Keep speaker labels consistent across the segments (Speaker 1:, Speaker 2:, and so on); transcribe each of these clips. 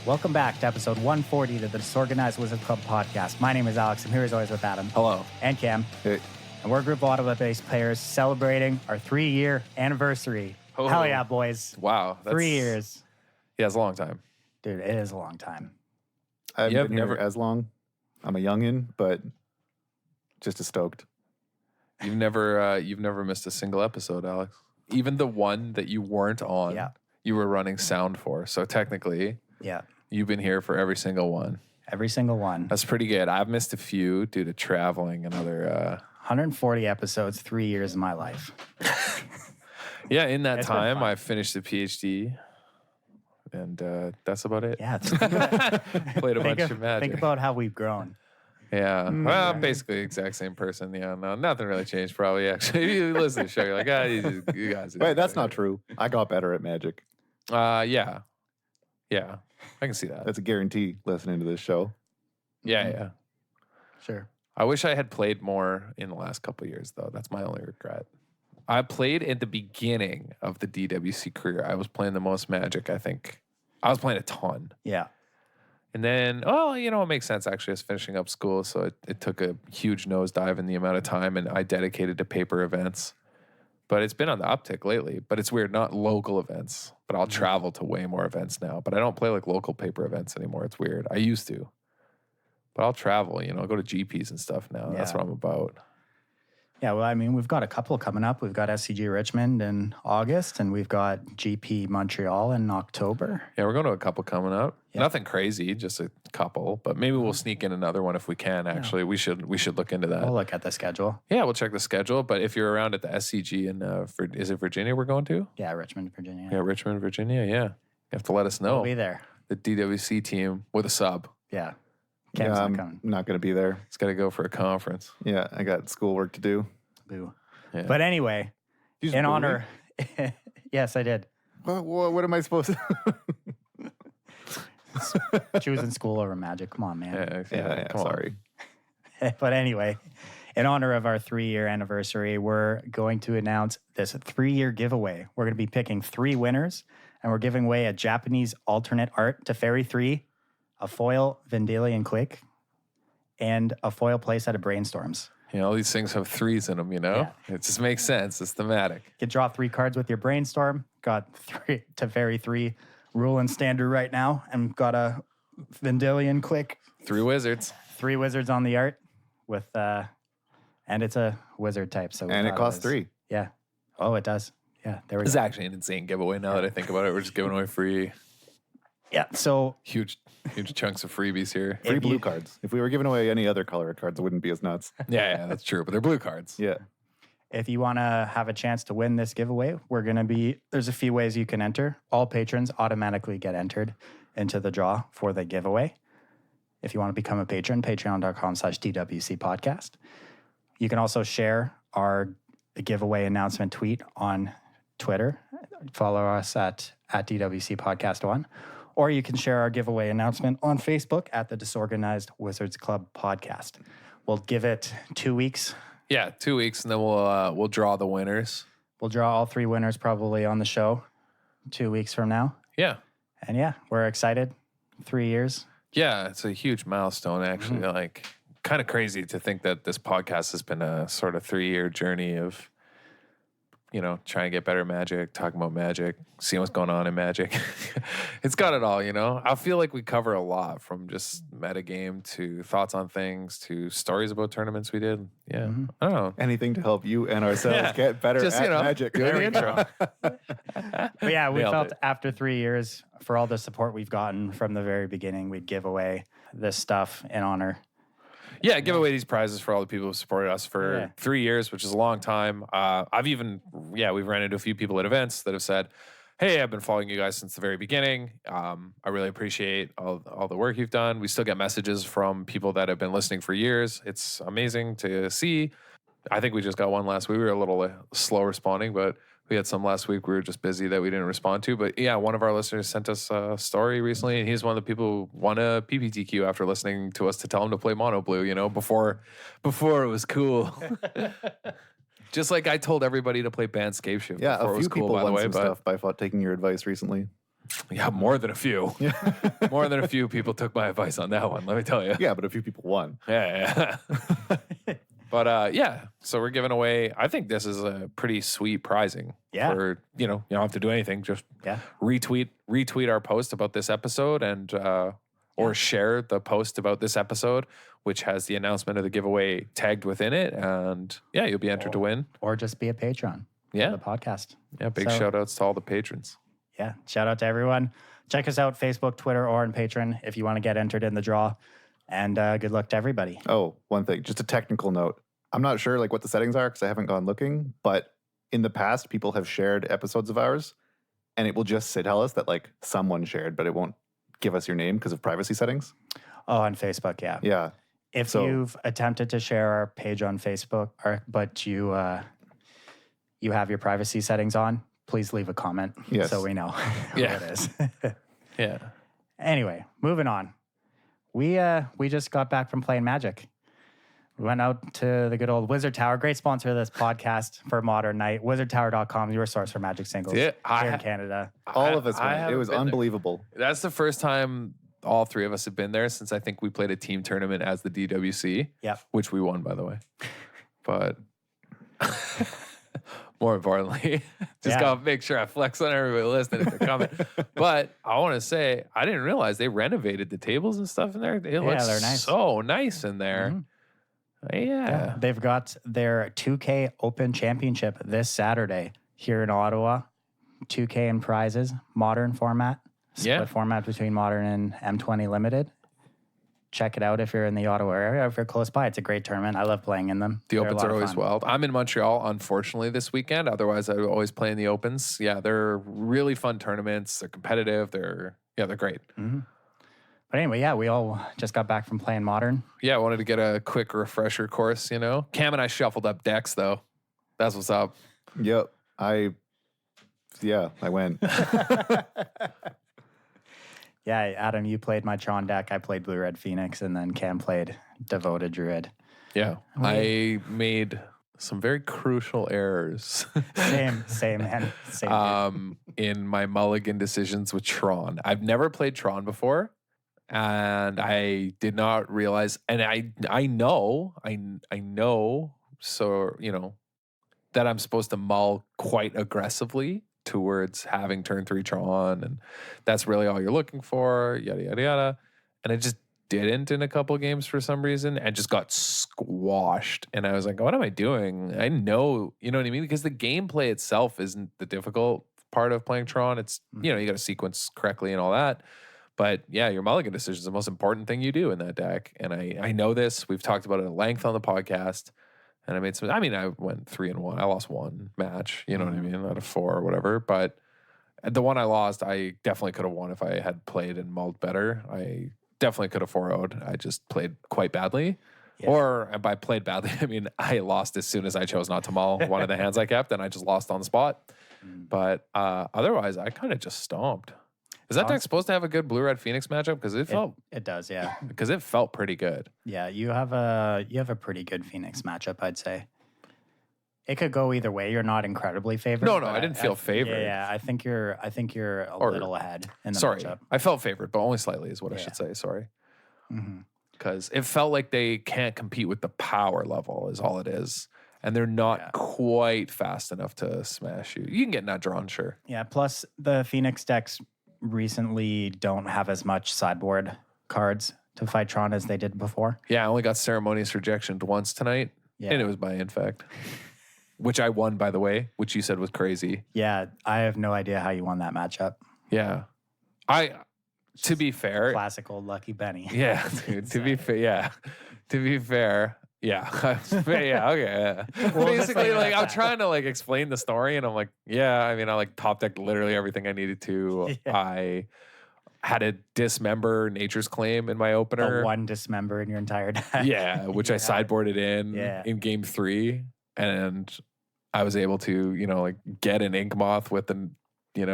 Speaker 1: Welcome back to episode 140 to the Disorganized Wizard Club podcast. My name is Alex. I'm here as always with Adam.
Speaker 2: Hello.
Speaker 1: And Cam.
Speaker 3: Hey.
Speaker 1: And we're a group of Ottawa-based players celebrating our 3-year anniversary.
Speaker 2: Oh.
Speaker 1: Hell yeah, boys.
Speaker 2: Wow.
Speaker 1: 3 years.
Speaker 2: Yeah, it's a long time.
Speaker 1: Dude, it is a long time.
Speaker 3: I've
Speaker 2: You have
Speaker 3: been here
Speaker 2: never-
Speaker 3: as long. I'm a youngin', but just as stoked.
Speaker 2: You've never missed a single episode, Alex. Even the one that you weren't on,
Speaker 1: Yeah.
Speaker 2: you were running sound for. So technically,
Speaker 1: Yeah.
Speaker 2: you've been here for every single one.
Speaker 1: Every single one.
Speaker 2: That's pretty good. I've missed a few due to traveling and other.
Speaker 1: 140 episodes, 3 years of my life.
Speaker 2: Yeah, in that
Speaker 1: It's been
Speaker 2: time,
Speaker 1: fun.
Speaker 2: I finished a PhD, and that's about it.
Speaker 1: Yeah.
Speaker 2: Played a bunch of Magic.
Speaker 1: Think about how we've grown.
Speaker 2: Yeah. Well, basically exact same person. Yeah, no, nothing really changed probably, actually. You listen to the show, you're like, you guys.
Speaker 3: Wait, that's not true. I got better at Magic.
Speaker 2: Yeah. Yeah. I can see that.
Speaker 3: That's a guarantee listening to this show.
Speaker 2: Yeah, yeah.
Speaker 1: Sure.
Speaker 2: I wish I had played more in the last couple of years, though. That's my only regret. I played at the beginning of the DWC career. I was playing the most Magic, I think. I was playing a ton.
Speaker 1: Yeah.
Speaker 2: And then, it makes sense, actually. I was finishing up school, so it took a huge nosedive in the amount of time, and I dedicated to paper events. But it's been on the uptick lately. But it's weird, not local events. But I'll travel to way more events now. But I don't play like local paper events anymore. It's weird. I used to. But I'll travel, I'll go to GPs and stuff now. That's
Speaker 1: Yeah.
Speaker 2: what I'm about.
Speaker 1: Yeah, well, I mean, we've got a couple coming up. We've got SCG Richmond in August, and we've got GP Montreal in October.
Speaker 2: Yeah, we're going to a couple coming up.
Speaker 1: Yeah.
Speaker 2: Nothing crazy, just a couple. But maybe we'll sneak in another one if we can, actually. We should look into that.
Speaker 1: We'll look at the schedule.
Speaker 2: Yeah, we'll check the schedule. But if you're around at the SCG in, is it Virginia we're going to?
Speaker 1: Yeah, Richmond, Virginia.
Speaker 2: Yeah, Richmond, Virginia, yeah. You have to let us know.
Speaker 1: We'll be there.
Speaker 2: The DWC team with a sub.
Speaker 1: Yeah. Cam's not
Speaker 3: I'm
Speaker 1: coming.
Speaker 3: not going to be there.
Speaker 2: It's got to go for a conference.
Speaker 3: Yeah, I got schoolwork to do.
Speaker 1: Boo.
Speaker 2: Yeah.
Speaker 1: But anyway,
Speaker 3: You just
Speaker 1: in
Speaker 3: booed me?
Speaker 1: honor. Yes, I did.
Speaker 3: What am I supposed to?
Speaker 1: Choosing school over Magic. Come on, man.
Speaker 3: yeah,
Speaker 2: come on.
Speaker 3: sorry.
Speaker 1: But anyway, in honor of our 3-year anniversary, we're going to announce this 3-year giveaway. We're going to be picking 3 winners, and we're giving away a Japanese alternate art Teferi 3, a foil Vendilion Quick, and a foil playset of Brainstorms.
Speaker 2: All these things have 3s in them,
Speaker 1: Yeah.
Speaker 2: It just makes sense. It's thematic.
Speaker 1: You can draw 3 cards with your Brainstorm. Got 3 Teferi 3 rule and standard right now, and got a Vendilion Quick.
Speaker 2: 3 wizards.
Speaker 1: 3 wizards on the art with, and it's a wizard type. So we
Speaker 3: And it
Speaker 1: thought
Speaker 3: costs
Speaker 1: was-
Speaker 3: 3.
Speaker 1: Yeah. Oh, it does. Yeah, there we
Speaker 2: It's
Speaker 1: go.
Speaker 2: actually an insane giveaway now that I think about it. We're just giving away free,
Speaker 1: Yeah, so
Speaker 2: huge chunks of freebies here.
Speaker 3: Free
Speaker 1: If
Speaker 3: blue
Speaker 1: you-
Speaker 3: cards. If we were giving away any other color of cards, it wouldn't be as nuts.
Speaker 2: Yeah, that's true. But they're blue cards.
Speaker 3: Yeah.
Speaker 1: if you want to have a chance to win this giveaway, there's a few ways you can enter. All patrons automatically get entered into the draw for the giveaway. If you want to become a patron, patreon.com/DWC podcast. You can also share our giveaway announcement tweet on Twitter. Follow us at DWC Podcast 1. Or you can share our giveaway announcement on Facebook at the Disorganized Wizards Club podcast. We'll give it 2 weeks.
Speaker 2: Yeah, 2 weeks, and then we'll draw the winners.
Speaker 1: We'll draw all 3 winners probably on the show 2 weeks from now.
Speaker 2: Yeah.
Speaker 1: And yeah, we're excited. 3 years.
Speaker 2: Yeah, it's a huge milestone, actually. Like, kind of crazy to think that this podcast has been a sort of 3-year journey of, trying to get better at Magic, talking about Magic, seeing what's going on in Magic. It's got it all, I feel like we cover a lot, from just metagame to thoughts on things to stories about tournaments we did. Yeah, I don't know.
Speaker 3: Anything to help you and ourselves get better
Speaker 2: Just,
Speaker 3: at Magic.
Speaker 2: doing
Speaker 3: There
Speaker 2: the
Speaker 3: we go.
Speaker 2: intro.
Speaker 1: But yeah, we
Speaker 2: Nailed
Speaker 1: felt
Speaker 2: it.
Speaker 1: after 3 years, for all the support we've gotten from the very beginning, we'd give away this stuff in honor.
Speaker 2: Yeah, give away these prizes for all the people who supported us for
Speaker 1: Yeah.
Speaker 2: 3 years, which is a long time. We've ran into a few people at events that have said, hey, I've been following you guys since the very beginning. I really appreciate all the work you've done. We still get messages from people that have been listening for years. It's amazing to see. I think we just got one last week. We were a little slow responding, but we had some last week we were just busy that we didn't respond to. But yeah, one of our listeners sent us a story recently, and he's one of the people who won a PPTQ after listening to us to tell him to play mono blue, before it was cool. Just like I told everybody to play Bant Scapeshift
Speaker 3: Yeah,
Speaker 2: before
Speaker 3: a
Speaker 2: it was
Speaker 3: few
Speaker 2: cool,
Speaker 3: people
Speaker 2: by the
Speaker 3: won
Speaker 2: way.
Speaker 3: some
Speaker 2: But
Speaker 3: stuff by taking your advice recently.
Speaker 2: Yeah, more than a few. More than a few people took my advice on that one, let me tell you.
Speaker 3: Yeah, but a few people won.
Speaker 2: Yeah. But yeah, so we're giving away, I think this is a pretty sweet prizing.
Speaker 1: Yeah.
Speaker 2: For, you don't have to do anything. Just
Speaker 1: Yeah.
Speaker 2: retweet our post about this episode and or share the post about this episode, which has the announcement of the giveaway tagged within it. And yeah, you'll be entered to win.
Speaker 1: Or just be a patron.
Speaker 2: Yeah.
Speaker 1: For the podcast.
Speaker 2: Yeah, big
Speaker 1: So-
Speaker 2: shout outs to all the patrons.
Speaker 1: Yeah. Shout out to everyone. Check us out, Facebook, Twitter, or on Patreon if you want to get entered in the draw. And good luck to everybody.
Speaker 3: Oh, one thing, just a technical note. I'm not sure like what the settings are because I haven't gone looking, but in the past, people have shared episodes of ours, and it will just tell us that like someone shared, but it won't give us your name because of privacy settings.
Speaker 1: Oh, on Facebook, yeah.
Speaker 3: Yeah.
Speaker 1: If
Speaker 3: So-
Speaker 1: you've attempted to share our page on Facebook, but you have your privacy settings on, please leave a comment
Speaker 3: Yes.
Speaker 1: so we know who
Speaker 2: Yeah.
Speaker 1: it is.
Speaker 2: Yeah.
Speaker 1: Anyway, moving on. We just got back from playing Magic. We went out to the good old Wizard Tower. Great sponsor of this podcast for Modern Night. WizardTower.com, your source for Magic singles
Speaker 2: Yeah,
Speaker 1: here in Canada.
Speaker 3: All of us
Speaker 2: I
Speaker 3: went. It
Speaker 2: haven't
Speaker 3: was
Speaker 2: been there.
Speaker 3: unbelievable.
Speaker 2: That's the first time all three of us have been there since I think we played a team tournament as the DWC.
Speaker 1: Yep.
Speaker 2: Which we won, by the way. But more importantly, just
Speaker 1: Yeah.
Speaker 2: gotta make sure I flex on everybody listening if they're coming. But I want to say, I didn't realize they renovated the tables and stuff in there. It looks
Speaker 1: they're nice.
Speaker 2: so nice in there.
Speaker 1: Mhm.
Speaker 2: Yeah.
Speaker 1: They've got their 2K Open Championship this Saturday here in Ottawa. 2K in prizes, modern format, split
Speaker 2: Yeah.
Speaker 1: format between modern and M20 limited. Check it out if you're in the Ottawa area. If you're close by, it's a great tournament. I love playing in them.
Speaker 2: The
Speaker 1: They're a
Speaker 2: opens
Speaker 1: lot
Speaker 2: are
Speaker 1: of
Speaker 2: always
Speaker 1: fun.
Speaker 2: wild. I'm in Montreal, unfortunately, this weekend. Otherwise, I would always play in the opens. Yeah, they're really fun tournaments. They're competitive. They're great.
Speaker 1: But anyway, yeah, we all just got back from playing modern.
Speaker 2: Yeah, I wanted to get a quick refresher course, Cam and I shuffled up decks, though. That's what's up.
Speaker 3: Yep. I went.
Speaker 1: Yeah, Adam, you played my Tron deck. I played Blue Red Phoenix, and then Cam played Devoted Druid.
Speaker 2: Yeah, I made some very crucial errors
Speaker 1: Same, man. Same. Dude.
Speaker 2: in my mulligan decisions with Tron. I've never played Tron before, and I did not realize. And I know, so that I'm supposed to mull quite aggressively towards having turn 3 Tron, and that's really all you're looking for, yada, yada, yada. And it just didn't in a couple games for some reason and just got squashed. And I was like, what am I doing? I know, you know what I mean? Because the gameplay itself isn't the difficult part of playing Tron. It's, you got to sequence correctly and all that. But yeah, your mulligan decision is the most important thing you do in that deck. And I know this. We've talked about it at length on the podcast. And I went 3-1. I lost one match, you know what I mean, out of 4 or whatever. But the one I lost, I definitely could have won if I had played and mulled better. I definitely could have 4-0'd. I just played quite badly.
Speaker 1: Yeah.
Speaker 2: Or by played badly, I mean, I lost as soon as I chose not to mull one of the hands I kept, and I just lost on the spot. But otherwise, I kind of just stomped. Is that deck supposed to have a good Blue-Red Phoenix matchup? Because
Speaker 1: It does, yeah.
Speaker 2: because it felt pretty good.
Speaker 1: Yeah, you have a pretty good Phoenix matchup, I'd say. It could go either way. You're not incredibly favored.
Speaker 2: No,
Speaker 1: but
Speaker 2: I didn't feel favored.
Speaker 1: Yeah, I think you're a
Speaker 2: Or-
Speaker 1: little ahead in the
Speaker 2: Sorry,
Speaker 1: matchup.
Speaker 2: I felt favored, but only slightly is what I
Speaker 1: Yeah.
Speaker 2: should say. Sorry.
Speaker 1: hmm
Speaker 2: Because it felt like they can't compete with the power level is all it is. And they're not
Speaker 1: Yeah.
Speaker 2: quite fast enough to smash you. You can get nut drawn, sure.
Speaker 1: Yeah, plus the Phoenix decks recently don't have as much sideboard cards to fight Tron as they did before.
Speaker 2: Yeah, I only got Ceremonious Rejection once tonight,
Speaker 1: Yeah.
Speaker 2: and it was by Infect, which I won, by the way, which you said was crazy.
Speaker 1: Yeah, I have no idea how you won that matchup.
Speaker 2: Yeah. To be fair,
Speaker 1: Classic old Lucky Benny.
Speaker 2: yeah, dude, to be fair, yeah. To be fair, yeah. Yeah, okay. Yeah.
Speaker 1: We'll just
Speaker 2: Basically,
Speaker 1: leave it
Speaker 2: like,
Speaker 1: at
Speaker 2: I'm
Speaker 1: that.
Speaker 2: trying to, explain the story, and I'm like, yeah, I mean, I, top decked literally everything I needed to.
Speaker 1: Yeah.
Speaker 2: I had a dismember Nature's Claim in my opener.
Speaker 1: The one dismember in your entire deck.
Speaker 2: Yeah, which I
Speaker 1: Yeah.
Speaker 2: sideboarded
Speaker 1: Yeah.
Speaker 2: in game 3, and I was able to, get an Ink Moth with the,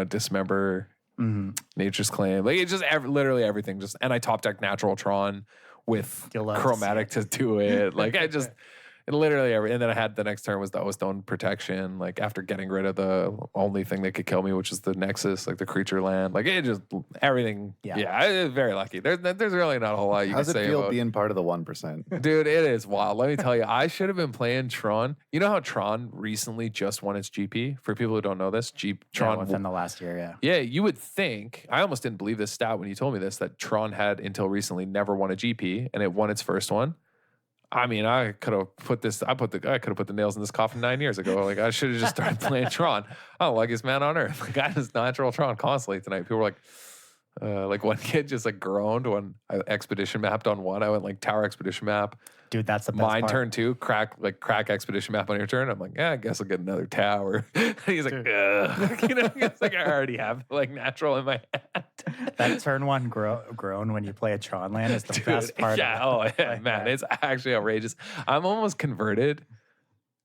Speaker 2: dismember
Speaker 1: Mhm.
Speaker 2: Nature's Claim. Like, it's just literally everything. And I top decked Natural Tron with
Speaker 1: You'll love to see
Speaker 2: Chromatic to do it. Like, And literally every, and then I had the next turn was the O-Stone protection, like after getting rid of the only thing that could kill me, which is the Nexus, like the creature land. Like it just, everything. Yeah, I was very lucky. There's really not a whole lot you
Speaker 3: How's
Speaker 2: can say
Speaker 3: it feel
Speaker 2: about
Speaker 3: being part of the 1%?
Speaker 2: Dude, it is wild. Let me tell you, I should have been playing Tron. You know how Tron recently just won its GP? For people who don't know this, Tron
Speaker 1: within the last year, yeah.
Speaker 2: Yeah, you would think, I almost didn't believe this stat when you told me this, that Tron had until recently never won a GP, and it won its first one. I mean, I could have put the nails in this coffin 9 years ago. Like, I should have just started playing Tron. I'm the luckiest man on earth. Like, I just natural Tron constantly tonight. People were like one kid just like groaned when I expedition mapped on one. I went like tower expedition map.
Speaker 1: Dude, that's the best
Speaker 2: Mine
Speaker 1: part.
Speaker 2: turn 2, crack expedition map on your turn. I'm like, yeah, I guess I'll get another tower. He's like, ugh. You know, it's like I already have like natural in my hand.
Speaker 1: That turn 1 groan when you play a Tron land is the best part.
Speaker 2: Yeah, man, it's actually outrageous. I'm almost converted.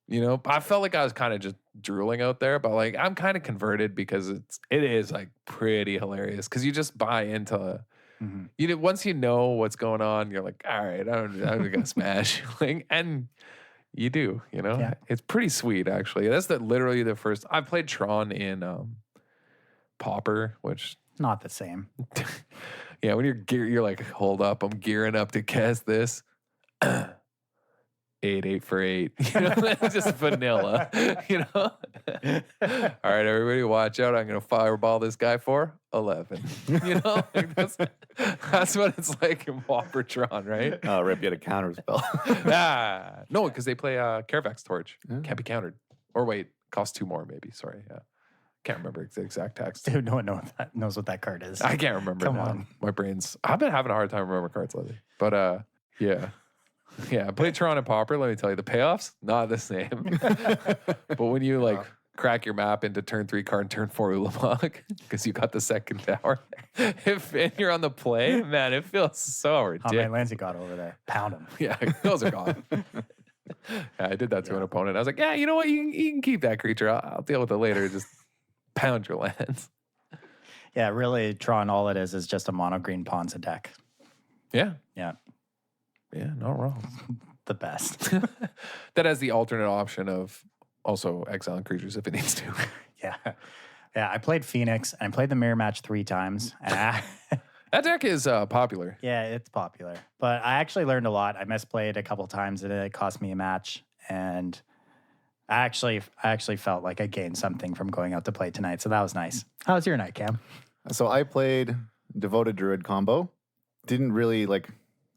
Speaker 2: You know, I felt like I was kind of just drooling out there, but like I'm kind of converted because it is like pretty hilarious because you just buy into. You know, once you know what's going on, you're like, all right, I'm gonna smash. Like, and you do, you know?
Speaker 1: Yeah.
Speaker 2: It's pretty sweet, actually. That's literally the first. I played Tron in Pauper, which
Speaker 1: Not the same.
Speaker 2: yeah, when you're like, hold up, I'm gearing up to cast this. 8 for 8. You know, it's just vanilla. You know? All right, everybody, watch out. I'm gonna fireball this guy for 11. You know? Like that's what it's like in Paupertron, right?
Speaker 3: Oh, Rip, you had a counter spell.
Speaker 2: No, because they play Caravax Torch.
Speaker 3: Yeah.
Speaker 2: Can't be countered. Or wait, costs 2 more, maybe. Sorry. Yeah. Can't remember the exact text.
Speaker 1: Dude, no one knows what that card is.
Speaker 2: I can't remember.
Speaker 1: Come
Speaker 2: now.
Speaker 1: on.
Speaker 2: My brain's. I've been having a hard time remembering cards lately. But yeah. Yeah, I played Tron and Pauper. Let me tell you, the payoffs, not the same. But when you like crack your map into turn 3 card and turn 4 Ulamog, because you got the second tower, and you're on the play, man, it feels so
Speaker 1: How
Speaker 2: ridiculous.
Speaker 1: many lands you got over there? Pound them.
Speaker 2: Yeah, those are gone. Yeah, I did that to an opponent. I was like, yeah, you know what? You can keep that creature. I'll deal with it later. Just pound your lands.
Speaker 1: Yeah, really, Tron, all it is just a mono green Ponza deck.
Speaker 2: Yeah.
Speaker 1: Yeah,
Speaker 2: Yeah, not wrong.
Speaker 1: the best.
Speaker 2: That has the alternate option of also exiling creatures if it needs to.
Speaker 1: Yeah. Yeah, I played Phoenix and I played the mirror match 3 times. And
Speaker 2: That deck is popular.
Speaker 1: yeah, it's popular. But I actually learned a lot. I misplayed a couple times and it cost me a match. And I actually felt like I gained something from going out to play tonight. So that was nice. How was your night, Cam?
Speaker 3: So I played Devoted Druid combo. Didn't really like.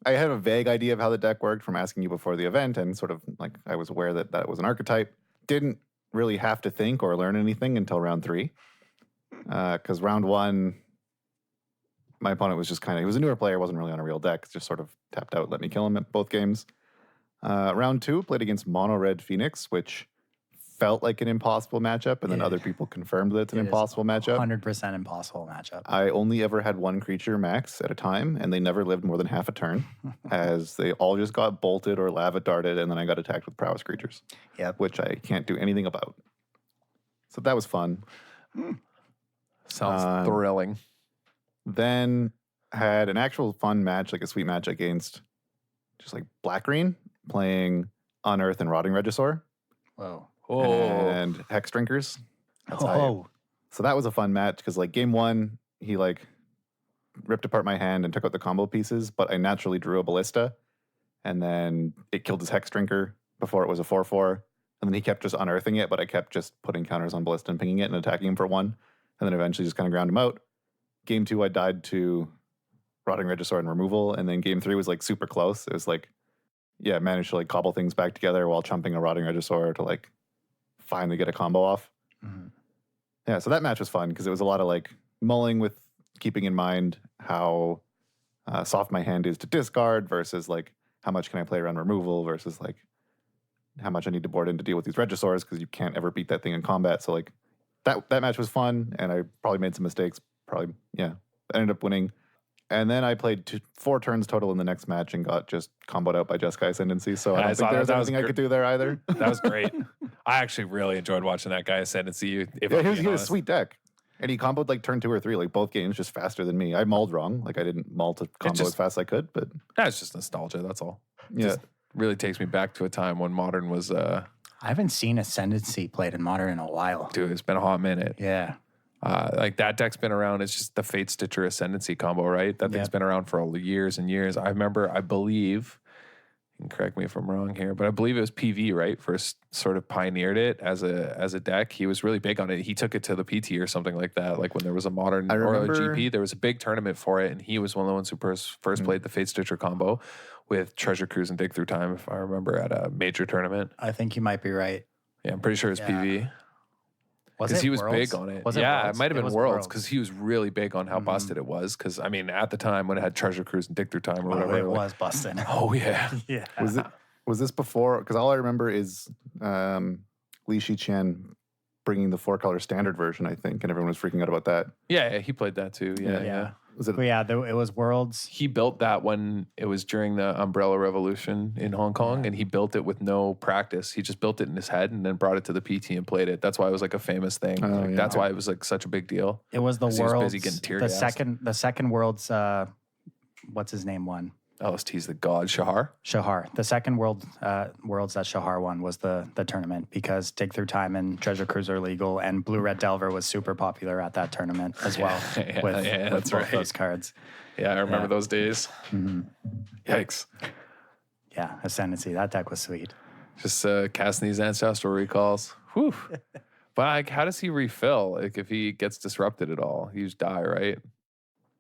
Speaker 3: I had a vague idea of how the deck worked from asking you before the event, and sort of like I was aware that was an archetype. Didn't really have to think or learn anything until round 3, because round 1, my opponent was just he was a newer player, wasn't really on a real deck, just sort of tapped out, let me kill him at both games. Round 2, played against Mono Red Phoenix, which felt like an impossible matchup, and then other people confirmed that it's an impossible matchup.
Speaker 1: 100% impossible matchup.
Speaker 3: I only ever had 1 creature max at a time, and they never lived more than half a turn, as they all just got bolted or lava darted, and then I got attacked with prowess creatures.
Speaker 1: Yep.
Speaker 3: Which I can't do anything about. So that was fun.
Speaker 2: Sounds thrilling.
Speaker 3: Then had an actual fun match, like a sweet match against just like black-green, playing Unearth and Rotting Regisaur.
Speaker 1: Whoa.
Speaker 3: And Hex Drinkers. So that was a fun match because like game 1, he like ripped apart my hand and took out the combo pieces, but I naturally drew a Ballista, and then it killed his Hex Drinker before it was a 4/4, and then he kept just unearthing it, but I kept just putting counters on Ballista and pinging it and attacking him for 1, and then eventually just kind of ground him out. Game 2, I died to Rotting Regisaur and removal, and then game 3 was like super close. It was like, yeah, managed to like cobble things back together while chumping a Rotting Regisaur to like finally get a combo off.
Speaker 1: Mm-hmm.
Speaker 3: Yeah, so that match was fun because it was a lot of like mulling with keeping in mind how soft my hand is to discard versus like how much can I play around removal versus like how much I need to board in to deal with these Regisaurs because you can't ever beat that thing in combat. So like that match was fun, and I probably made some mistakes. I ended up winning. And then I played 4 turns total in the next match and got just comboed out by Jeskai Ascendancy. So I don't think there was anything I could do there either.
Speaker 2: That was great. I actually really enjoyed watching that guy Ascendancy.
Speaker 3: He had a sweet deck. And he comboed like turn 2 or 3, like both games, just faster than me. I mulled wrong. Like I didn't mull to combo as fast as I could, but
Speaker 2: that's just nostalgia. That's all.
Speaker 3: Yeah.
Speaker 2: really takes me back to a time when Modern was,
Speaker 1: I haven't seen Ascendancy played in Modern in a while.
Speaker 2: dude, it's been a hot minute.
Speaker 1: Yeah.
Speaker 2: Like that deck's been around. It's just the Fate Stitcher Ascendancy combo, right? That thing's been around for years and years. I remember, I believe, and correct me if I'm wrong here, but I believe it was PV, right? First sort of pioneered it as a deck. He was really big on it. He took it to the PT or something like that. Like when there was a Modern or a GP, there was a big tournament for it, and he was one of the ones who first played the Fate Stitcher combo with Treasure Cruise and Dig Through Time, if I remember, at a major tournament.
Speaker 1: I think you might be right.
Speaker 2: Yeah, I'm pretty sure it's PV.
Speaker 1: Because
Speaker 2: he was big on it. It might have been Worlds because he was really big on how busted it was. Because I mean, at the time when it had Treasure Cruise and Dig Through Time or whatever,
Speaker 1: it was busted.
Speaker 2: Oh yeah,
Speaker 1: yeah.
Speaker 3: Was this before? Because all I remember is Li Shiqian bringing the 4-color standard version, I think, and everyone was freaking out about that.
Speaker 2: Yeah, he played that too. Yeah.
Speaker 3: Was it?
Speaker 1: It was Worlds.
Speaker 2: He built that when it was during the Umbrella Revolution in Hong Kong, and he built it with no practice. He just built it in his head and then brought it to the PT and played it. That's why it was like a famous thing. That's why it was like such a big deal.
Speaker 1: It was the Worlds.
Speaker 2: He was busy getting tear-gassed.
Speaker 1: The second Worlds. What's his name won?
Speaker 2: LST's the god, Shahar.
Speaker 1: The second Worlds that Shahar won was the tournament because Dig Through Time and Treasure Cruise are legal, and Blue Red Delver was super popular at that tournament as well with both those cards.
Speaker 2: Yeah, I remember those days.
Speaker 1: Mm-hmm.
Speaker 2: Yikes.
Speaker 1: Yeah, Ascendancy. That deck was sweet.
Speaker 2: Just casting these Ancestral Recalls. Whew. But like, how does he refill? Like if he gets disrupted at all, you just die, right?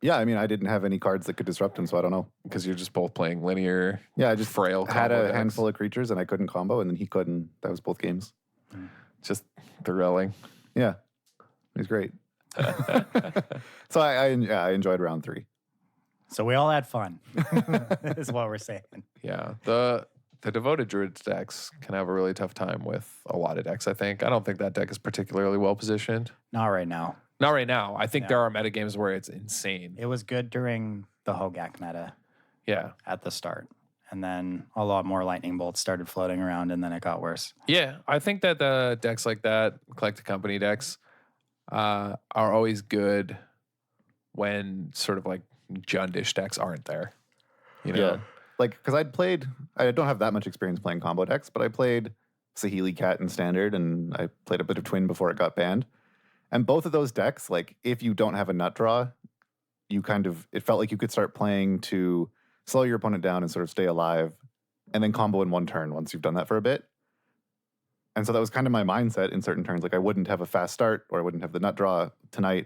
Speaker 3: Yeah, I mean, I didn't have any cards that could disrupt him, so I don't know.
Speaker 2: Because you're just both playing linear.
Speaker 3: Yeah, I just
Speaker 2: frail.
Speaker 3: Had a
Speaker 2: decks.
Speaker 3: handful of creatures and I couldn't combo, and then he couldn't. That was both games.
Speaker 2: Just thrilling.
Speaker 3: Yeah, it was great. So I enjoyed round 3.
Speaker 1: So we all had fun, is what we're saying.
Speaker 2: Yeah, the Devoted Druids decks can have a really tough time with a lot of decks, I think. I don't think that deck is particularly well positioned.
Speaker 1: Not right now.
Speaker 2: Not right now. I think there are metagames where it's insane.
Speaker 1: It was good during the Hogak meta.
Speaker 2: Yeah.
Speaker 1: At the start. And then a lot more lightning bolts started floating around, and then it got worse.
Speaker 2: Yeah, I think that the decks like that, Collect a Company decks, are always good when sort of like Jundish decks aren't there. You know?
Speaker 3: Yeah. Like, because I don't have that much experience playing combo decks, but I played Saheeli Cat in Standard, and I played a bit of Twin before it got banned. And both of those decks, like, if you don't have a nut draw, it felt like you could start playing to slow your opponent down and sort of stay alive, and then combo in one turn once you've done that for a bit. And so that was kind of my mindset in certain turns. Like, I wouldn't have a fast start, or I wouldn't have the nut draw tonight.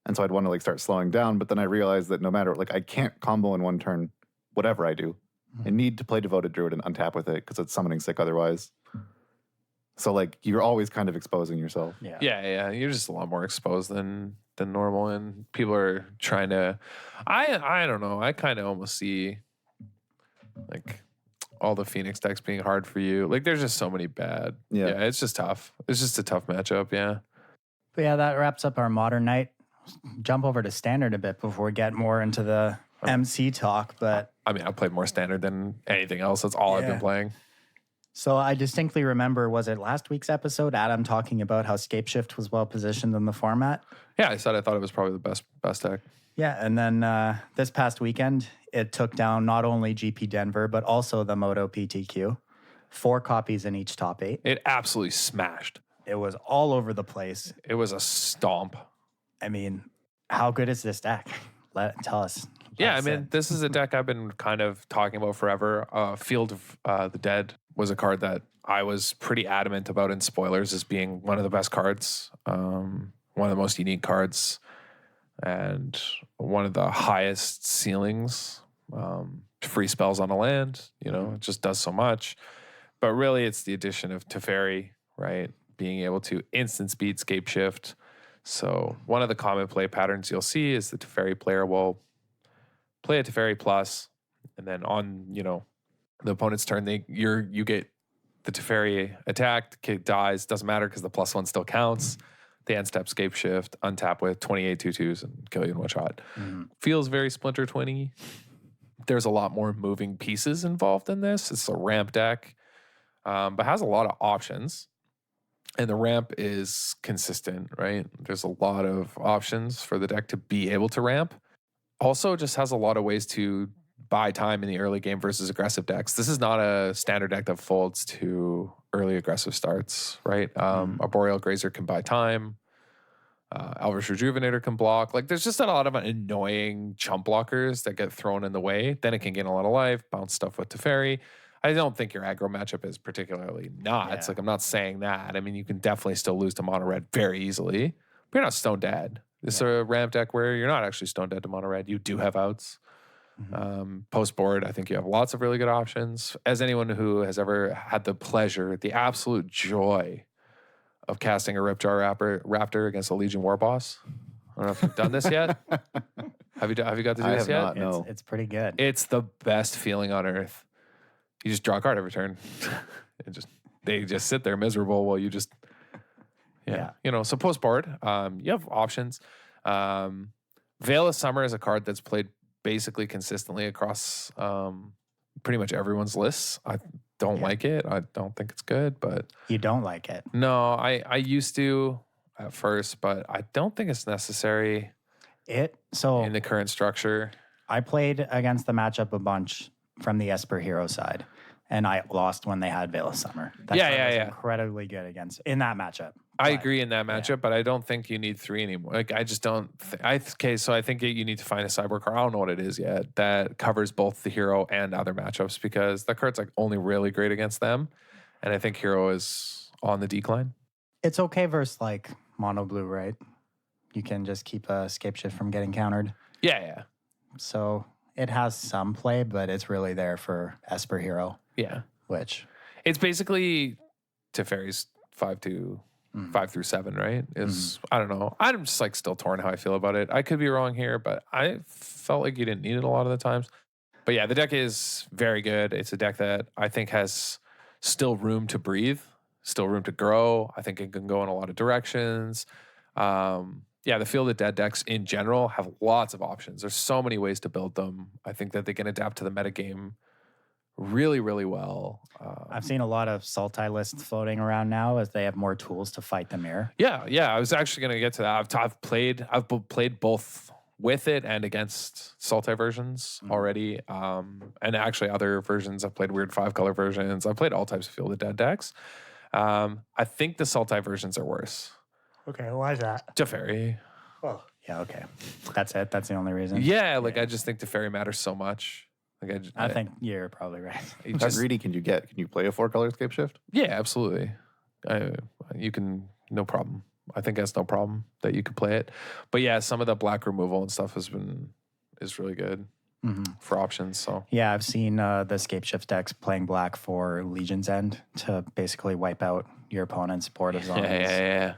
Speaker 3: And so I'd want to, like, start slowing down. But then I realized that no matter, like, I can't combo in one turn, whatever I do. I need to play Devoted Druid and untap with it because it's summoning sick otherwise. So, like, you're always kind of exposing yourself.
Speaker 2: Yeah. You're just a lot more exposed than normal, and people are trying to. I don't know. I kind of almost see like all the Phoenix decks being hard for you. Like, there's just so many bad. Yeah, it's just tough. It's just a tough matchup. Yeah.
Speaker 1: But yeah, that wraps up our Modern night. Jump over to Standard a bit before we get more into the MC talk. But
Speaker 2: I mean, I played more Standard than anything else. That's all I've been playing.
Speaker 1: So I distinctly remember, was it last week's episode, Adam talking about how Scapeshift was well positioned in the format?
Speaker 2: Yeah, I said I thought it was probably the best deck.
Speaker 1: Yeah, and then this past weekend, it took down not only GP Denver, but also the Moto PTQ. 4 copies in each top 8.
Speaker 2: It absolutely smashed.
Speaker 1: It was all over the place.
Speaker 2: It was a stomp.
Speaker 1: I mean, how good is this deck? Tell us.
Speaker 2: Yeah, I mean, this is a deck I've been kind of talking about forever. Field of the Dead was a card that I was pretty adamant about in spoilers as being one of the best cards, one of the most unique cards, and one of the highest ceilings. Free spells on a land, you know, it just does so much. But really, it's the addition of Teferi, right? Being able to instant speed Scapeshift. So one of the common play patterns you'll see is the Teferi player will play a Teferi plus, and then on, you know, the opponent's turn, you get the Teferi attacked, kid dies, doesn't matter because the +1 still counts. They end step Scapeshift, untap with 28 2/2s and kill you in one shot. Feels very Splinter 20. There's a lot more moving pieces involved in this. It's a ramp deck, but has a lot of options. And the ramp is consistent, right? There's a lot of options for the deck to be able to ramp. Also, just has a lot of ways to buy time in the early game versus aggressive decks. This is not a standard deck that folds to early aggressive starts, right? Arboreal Grazer can buy time. Elvish Rejuvenator can block. Like, there's just a lot of annoying chump blockers that get thrown in the way. Then it can gain a lot of life, bounce stuff with Teferi. I don't think your aggro matchup is particularly nuts.
Speaker 1: Yeah.
Speaker 2: Like, I'm not saying that. I mean, you can definitely still lose to mono red very easily, but you're not stone dead. This is a ramp deck where you're not actually stone dead to mono red. You do have outs. Post board, I think you have lots of really good options. As anyone who has ever had the pleasure, the absolute joy of casting a Ripjar Raptor against a Legion War Boss. I don't know if you've done this yet. Have you got to do
Speaker 3: I
Speaker 2: this
Speaker 3: have
Speaker 2: yet?
Speaker 3: not, no.
Speaker 1: It's pretty good.
Speaker 2: It's the best feeling on earth. You just draw a card every turn. They just sit there miserable while you just so post board, you have options. Veil of Summer is a card that's played basically consistently across pretty much everyone's lists. I don't like it. I don't think it's good, but
Speaker 1: You don't like it.
Speaker 2: no, I used to at first, but I don't think it's necessary
Speaker 1: So
Speaker 2: in the current structure.
Speaker 1: I played against the matchup a bunch from the Esper Hero side, and I lost when they had Veil of Summer. That
Speaker 2: Yeah,
Speaker 1: card was
Speaker 2: yeah.
Speaker 1: incredibly good against in that matchup.
Speaker 2: I
Speaker 1: But,
Speaker 2: agree in that matchup, but I don't think you need 3 anymore. Like, I just don't. So I think you need to find a cyborg card. I don't know what it is yet that covers both the hero and other matchups, because that card's like only really great against them, and I think hero is on the decline.
Speaker 1: It's okay versus like mono blue, right? You can just keep a Scapeshift from getting countered.
Speaker 2: Yeah.
Speaker 1: So it has some play, but it's really there for Esper Hero, which
Speaker 2: It's basically Teferi's 5 through 7, right? I don't know. I'm just like still torn how I feel about it. I could be wrong here, but I felt like you didn't need it a lot of the times. But yeah, the deck is very good. It's a deck that I think has still room to breathe, still room to grow. I think it can go in a lot of directions. The Field of Dead decks in general have lots of options. There's so many ways to build them. I think that they can adapt to the metagame really, really well.
Speaker 1: I've seen a lot of Sultai lists floating around now as they have more tools to fight the mirror.
Speaker 2: Yeah. I was actually going to get to that. I've played both with it and against Sultai versions already, and actually other versions. I've played weird 5-color versions. I've played all types of Field of Dead decks. I think the Sultai versions are worse.
Speaker 1: Okay, why is that?
Speaker 2: Teferi.
Speaker 1: Oh, yeah, okay. That's it. That's the only reason.
Speaker 2: Yeah, I just think Teferi matters so much. Like
Speaker 1: I think you're probably right.
Speaker 3: How greedy can you get? Can you play a 4-color Scapeshift?
Speaker 2: Yeah, absolutely. You can, no problem. I think that's no problem that you could play it. But yeah, some of the black removal and stuff is really good for options. So
Speaker 1: yeah, I've seen the Scapeshift decks playing black for Legion's End to basically wipe out your opponent's board of zombies.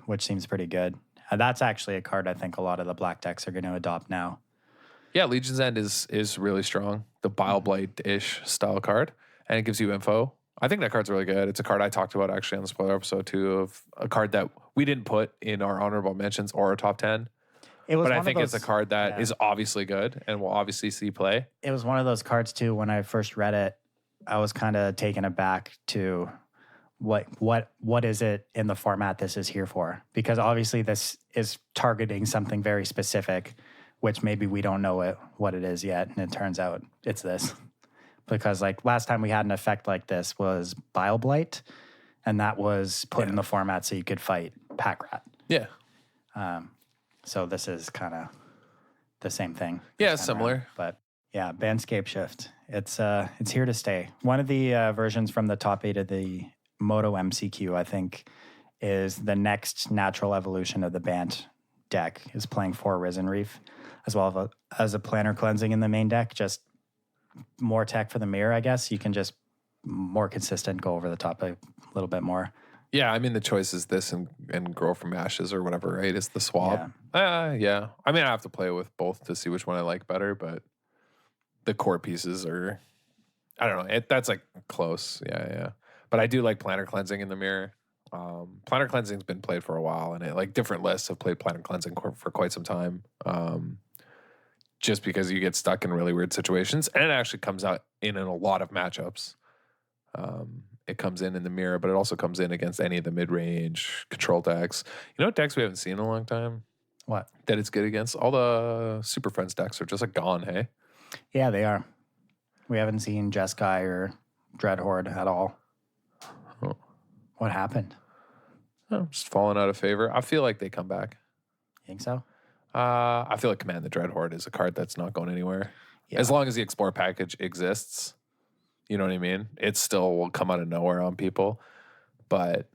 Speaker 1: Which seems pretty good. That's actually a card I think a lot of the black decks are going to adopt now.
Speaker 2: Yeah, Legion's End is really strong. The Bile Blight-ish style card. And it gives you info. I think that card's really good. It's a card I talked about actually on the spoiler episode too, of a card that we didn't put in our honorable mentions or our top 10. But I think it's a card that is obviously good and will obviously see play.
Speaker 1: It was one of those cards too, when I first read it, I was kind of taken aback to what is it in the format this is here for? Because obviously this is targeting something very specific, which maybe we don't know what it is yet. And it turns out it's this. Because like last time we had an effect like this was Bile Blight, and that was put in the format so you could fight Pack Rat.
Speaker 2: Yeah.
Speaker 1: So this is kind of the same thing.
Speaker 2: Yeah, similar.
Speaker 1: Around. But yeah, Bant Scapeshift. It's here to stay. One of the versions from the top 8 of the Moto MCQ, I think, is the next natural evolution of the Bant deck, is playing 4 Risen Reef, as well as a Planner Cleansing in the main deck. Just more tech for the mirror, I guess. You can just more consistent, go over the top a little bit more.
Speaker 2: Yeah, I mean, the choice is this and Grow from Ashes or whatever, right? Is the swap. Yeah. I mean, I have to play with both to see which one I like better, but the core pieces are, I don't know, that's like close. Yeah. But I do like Planner Cleansing in the mirror. Planner Cleansing's been played for a while, and like different lists have played Planner Cleansing for quite some time. Just because you get stuck in really weird situations, and it actually comes out in a lot of matchups. It comes in the mirror, but it also comes in against any of the mid-range control decks. You know what decks we haven't seen in a long time?
Speaker 1: What?
Speaker 2: That it's good against? All the Super Friends decks are just like gone, hey?
Speaker 1: Yeah, they are. We haven't seen Jeskai or Dreadhorde at all.
Speaker 2: Oh.
Speaker 1: What happened?
Speaker 2: Oh, just falling out of favor. I feel like they come back.
Speaker 1: You think so?
Speaker 2: I feel like Command the Dreadhorde is a card that's not going anywhere.
Speaker 1: Yeah.
Speaker 2: As long as the Explore package exists, you know what I mean? It still will come out of nowhere on people. But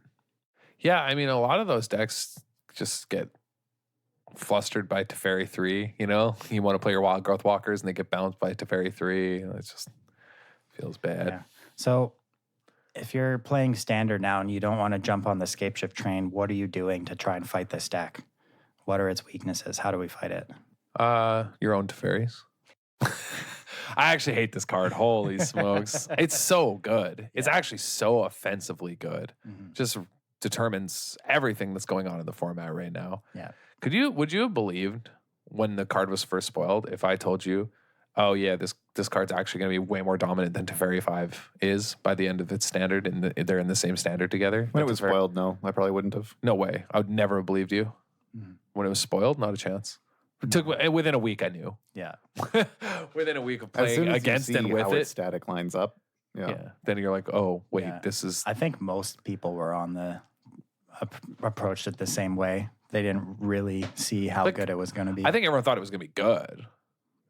Speaker 2: yeah, I mean, a lot of those decks just get flustered by Teferi 3, you know? You want to play your Wild Growth Walkers and they get bounced by Teferi 3. You know, it just feels bad.
Speaker 1: Yeah. So if you're playing Standard now and you don't want to jump on the Scapeshift train, what are you doing to try and fight this deck? What are its weaknesses? How do we fight it?
Speaker 2: Your own Teferis. I actually hate this card. Holy smokes. It's so good. It's actually so offensively good.
Speaker 1: Mm-hmm.
Speaker 2: Just determines everything that's going on in the format right now.
Speaker 1: Yeah.
Speaker 2: Would you have believed when the card was first spoiled if I told you, oh yeah, this card's actually going to be way more dominant than Teferi 5 is by the end of its standard, and they're in the same standard together?
Speaker 3: When it was spoiled, no, I probably wouldn't have.
Speaker 2: No way. I would never have believed you.
Speaker 1: Mhm.
Speaker 2: When it was spoiled, not a chance. It took within a week, I knew.
Speaker 1: Yeah.
Speaker 2: Within a week of
Speaker 3: As
Speaker 2: playing
Speaker 3: soon as
Speaker 2: against
Speaker 3: you see
Speaker 2: and with
Speaker 3: how
Speaker 2: it,
Speaker 3: its static lines up.
Speaker 2: yeah. Then you're like, oh wait,
Speaker 1: Yeah.
Speaker 2: this is
Speaker 1: I think most people were on the approached it the same way. They didn't really see how
Speaker 2: Like,
Speaker 1: good it was going to be.
Speaker 2: I think everyone thought it was gonna be good.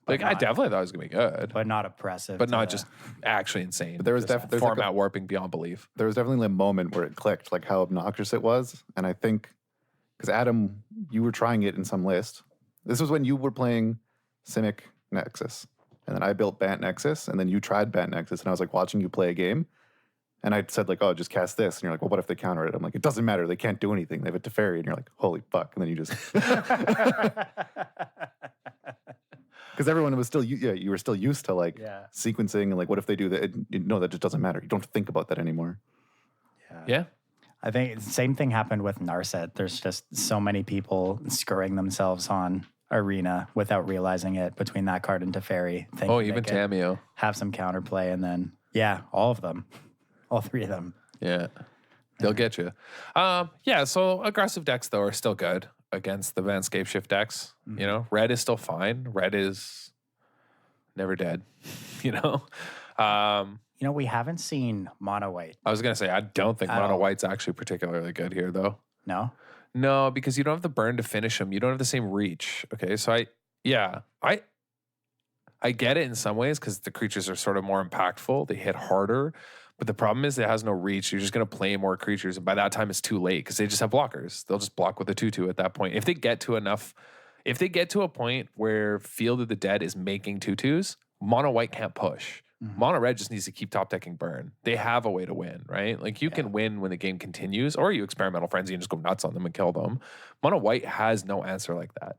Speaker 1: But
Speaker 2: Like I
Speaker 1: not-
Speaker 2: definitely thought it was gonna be good,
Speaker 1: but not oppressive.
Speaker 2: but not
Speaker 1: to-
Speaker 2: just actually insane.
Speaker 3: But there was
Speaker 2: Just
Speaker 3: there's like
Speaker 2: format warping beyond belief.
Speaker 3: there was definitely a moment where it clicked, like how obnoxious it was. And I think, because Adam, you were trying it in some list. This was when you were playing Simic Nexus. And then I built Bant Nexus, and then you tried Bant Nexus, and I was like watching you play a game. And I said, like, oh, just cast this. And you're like, well, what if they counter it? I'm like, it doesn't matter. They can't do anything. They have a Teferi. And you're like, holy fuck. And then you just, because everyone was still, you were still used to like
Speaker 1: Yeah.
Speaker 3: sequencing and like, what if they do that? No, that just doesn't matter. You don't think about that anymore.
Speaker 2: Yeah.
Speaker 1: I think the same thing happened with Narset. There's just so many people scurrying themselves on Arena without realizing it between that card and Teferi. thinking
Speaker 2: Oh,
Speaker 1: they
Speaker 2: even
Speaker 1: could
Speaker 2: Tameo.
Speaker 1: have some counterplay, and then all of them, all three of them.
Speaker 2: Yeah. They'll get you. Yeah, so aggressive decks, though, are still good against the Bant Scapeshift decks.
Speaker 1: Mhm.
Speaker 2: You know, red is still fine. Red is never dead, you know?
Speaker 1: You know, we haven't seen Mono White.
Speaker 2: I was going to say, I don't think
Speaker 1: At
Speaker 2: Mono
Speaker 1: all.
Speaker 2: White's actually particularly good here, though.
Speaker 1: No.
Speaker 2: No, because you don't have the burn to finish them. You don't have the same reach. Okay, so I get it in some ways because the creatures are sort of more impactful. They hit harder. But the problem is it has no reach. You're just going to play more creatures. And by that time, it's too late because they just have blockers. They'll just block with a 2/2 at that point. If they get to a point where Field of the Dead is making 2/2s, Mono White can't push.
Speaker 1: Mhm.
Speaker 2: Mono Red just needs to keep top decking burn. They have a way to win, right? Like you can win when the game continues, or you Experimental Frenzy and just go nuts on them and kill them. Mono White has no answer like that.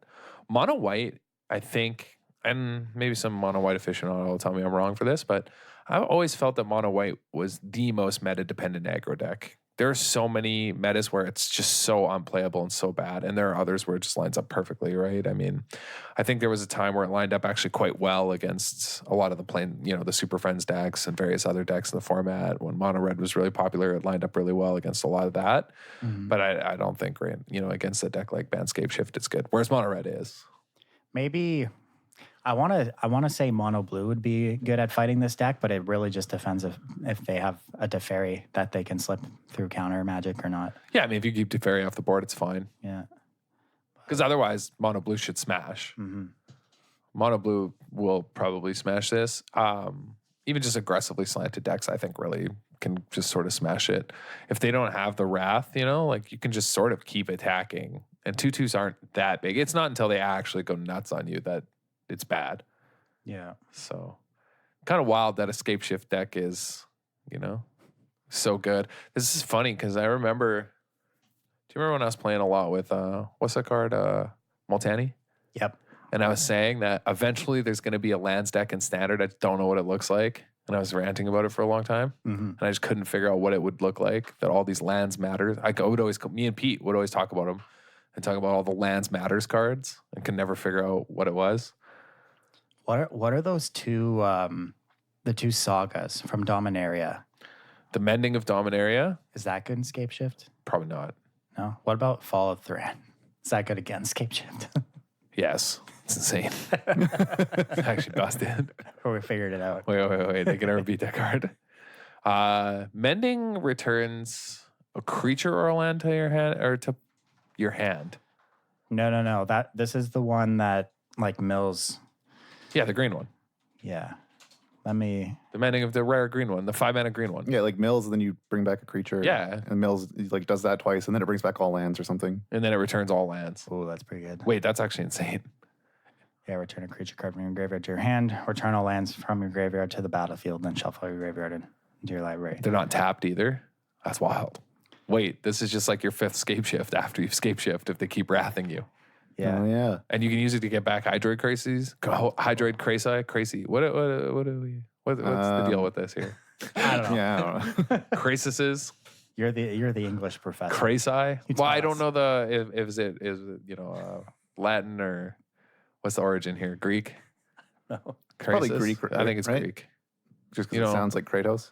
Speaker 2: Mono White, I think, and maybe some Mono White aficionado will tell me I'm wrong for this, but I've always felt that Mono White was the most meta-dependent aggro deck. There are so many metas where it's just so unplayable and so bad, and there are others where it just lines up perfectly, right? I mean, I think there was a time where it lined up actually quite well against a lot of the Super Friends decks and various other decks in the format. When Mono Red was really popular, it lined up really well against a lot of that.
Speaker 1: Mhm.
Speaker 2: But I don't think, against a deck like Bant Scapeshift, it's good. Whereas Mono Red is.
Speaker 1: Maybe I want to say Mono Blue would be good at fighting this deck, but it really just depends if they have a Teferi that they can slip through counter magic or not.
Speaker 2: Yeah, I mean, if you keep Teferi off the board, it's fine.
Speaker 1: Yeah.
Speaker 2: Because otherwise, Mono Blue should smash.
Speaker 1: Mm-hmm.
Speaker 2: Mono Blue will probably smash this. Even just aggressively slanted decks, I think, really can just sort of smash it. If they don't have the Wrath, you can just sort of keep attacking. And 2/2s aren't that big. It's not until they actually go nuts on you that it's bad.
Speaker 1: Yeah.
Speaker 2: So kind of wild that Escape Shift deck is, so good. This is funny because I remember, do you remember when I was playing a lot with, what's that card? Multani?
Speaker 1: Yep.
Speaker 2: And I was saying that eventually there's going to be a lands deck in Standard. I don't know what it looks like. And I was ranting about it for a long time.
Speaker 1: Mm-hmm.
Speaker 2: And I just couldn't figure out what it would look like, that all these lands matter. Me and Pete would always talk about them and talk about all the lands matters cards and could never figure out what it was.
Speaker 1: What are those two the two sagas from Dominaria?
Speaker 2: The Mending of Dominaria?
Speaker 1: Is that good in Scapeshift?
Speaker 2: Probably not.
Speaker 1: No. What about Fall of Thran? Is that good against Scapeshift?
Speaker 2: Yes. It's insane. Actually busted.
Speaker 1: We figured it out.
Speaker 2: Wait. They can never beat that card. Mending returns a creature or a land to your hand or to your hand.
Speaker 1: No. This is the one that like mills.
Speaker 2: Yeah, the green one.
Speaker 1: Yeah. The
Speaker 2: mending of the rare green one, the 5-mana green one.
Speaker 3: Yeah, like mills, and then you bring back a creature.
Speaker 2: Yeah.
Speaker 3: And mills like does that twice, and then it brings back all lands or something.
Speaker 2: And then it returns all lands.
Speaker 1: Oh, that's pretty good.
Speaker 2: Wait, that's actually insane.
Speaker 1: Yeah, return a creature card from your graveyard to your hand. Return all lands from your graveyard to the battlefield, then shuffle your graveyard into your library.
Speaker 2: They're not tapped either. That's wild. Wait, this is just like your 5th Scapeshift after you've Scapeshift if they keep wrathing you.
Speaker 1: Yeah.
Speaker 3: Oh, yeah.
Speaker 2: And you can use it to get back Hydroid Crises. Hydroid Crazy. What's the deal with this here?
Speaker 1: I don't know.
Speaker 3: Yeah, I don't know.
Speaker 2: Crasises.
Speaker 1: You're the English professor.
Speaker 2: Crasi.
Speaker 1: You
Speaker 2: Well, I
Speaker 1: tell
Speaker 2: don't
Speaker 1: us.
Speaker 2: know is it Latin or what's the origin here? Greek?
Speaker 1: No.
Speaker 3: Probably
Speaker 2: Crasis?
Speaker 3: Greek,
Speaker 2: I think it's
Speaker 3: right?
Speaker 2: Greek.
Speaker 3: Just because it sounds like Kratos.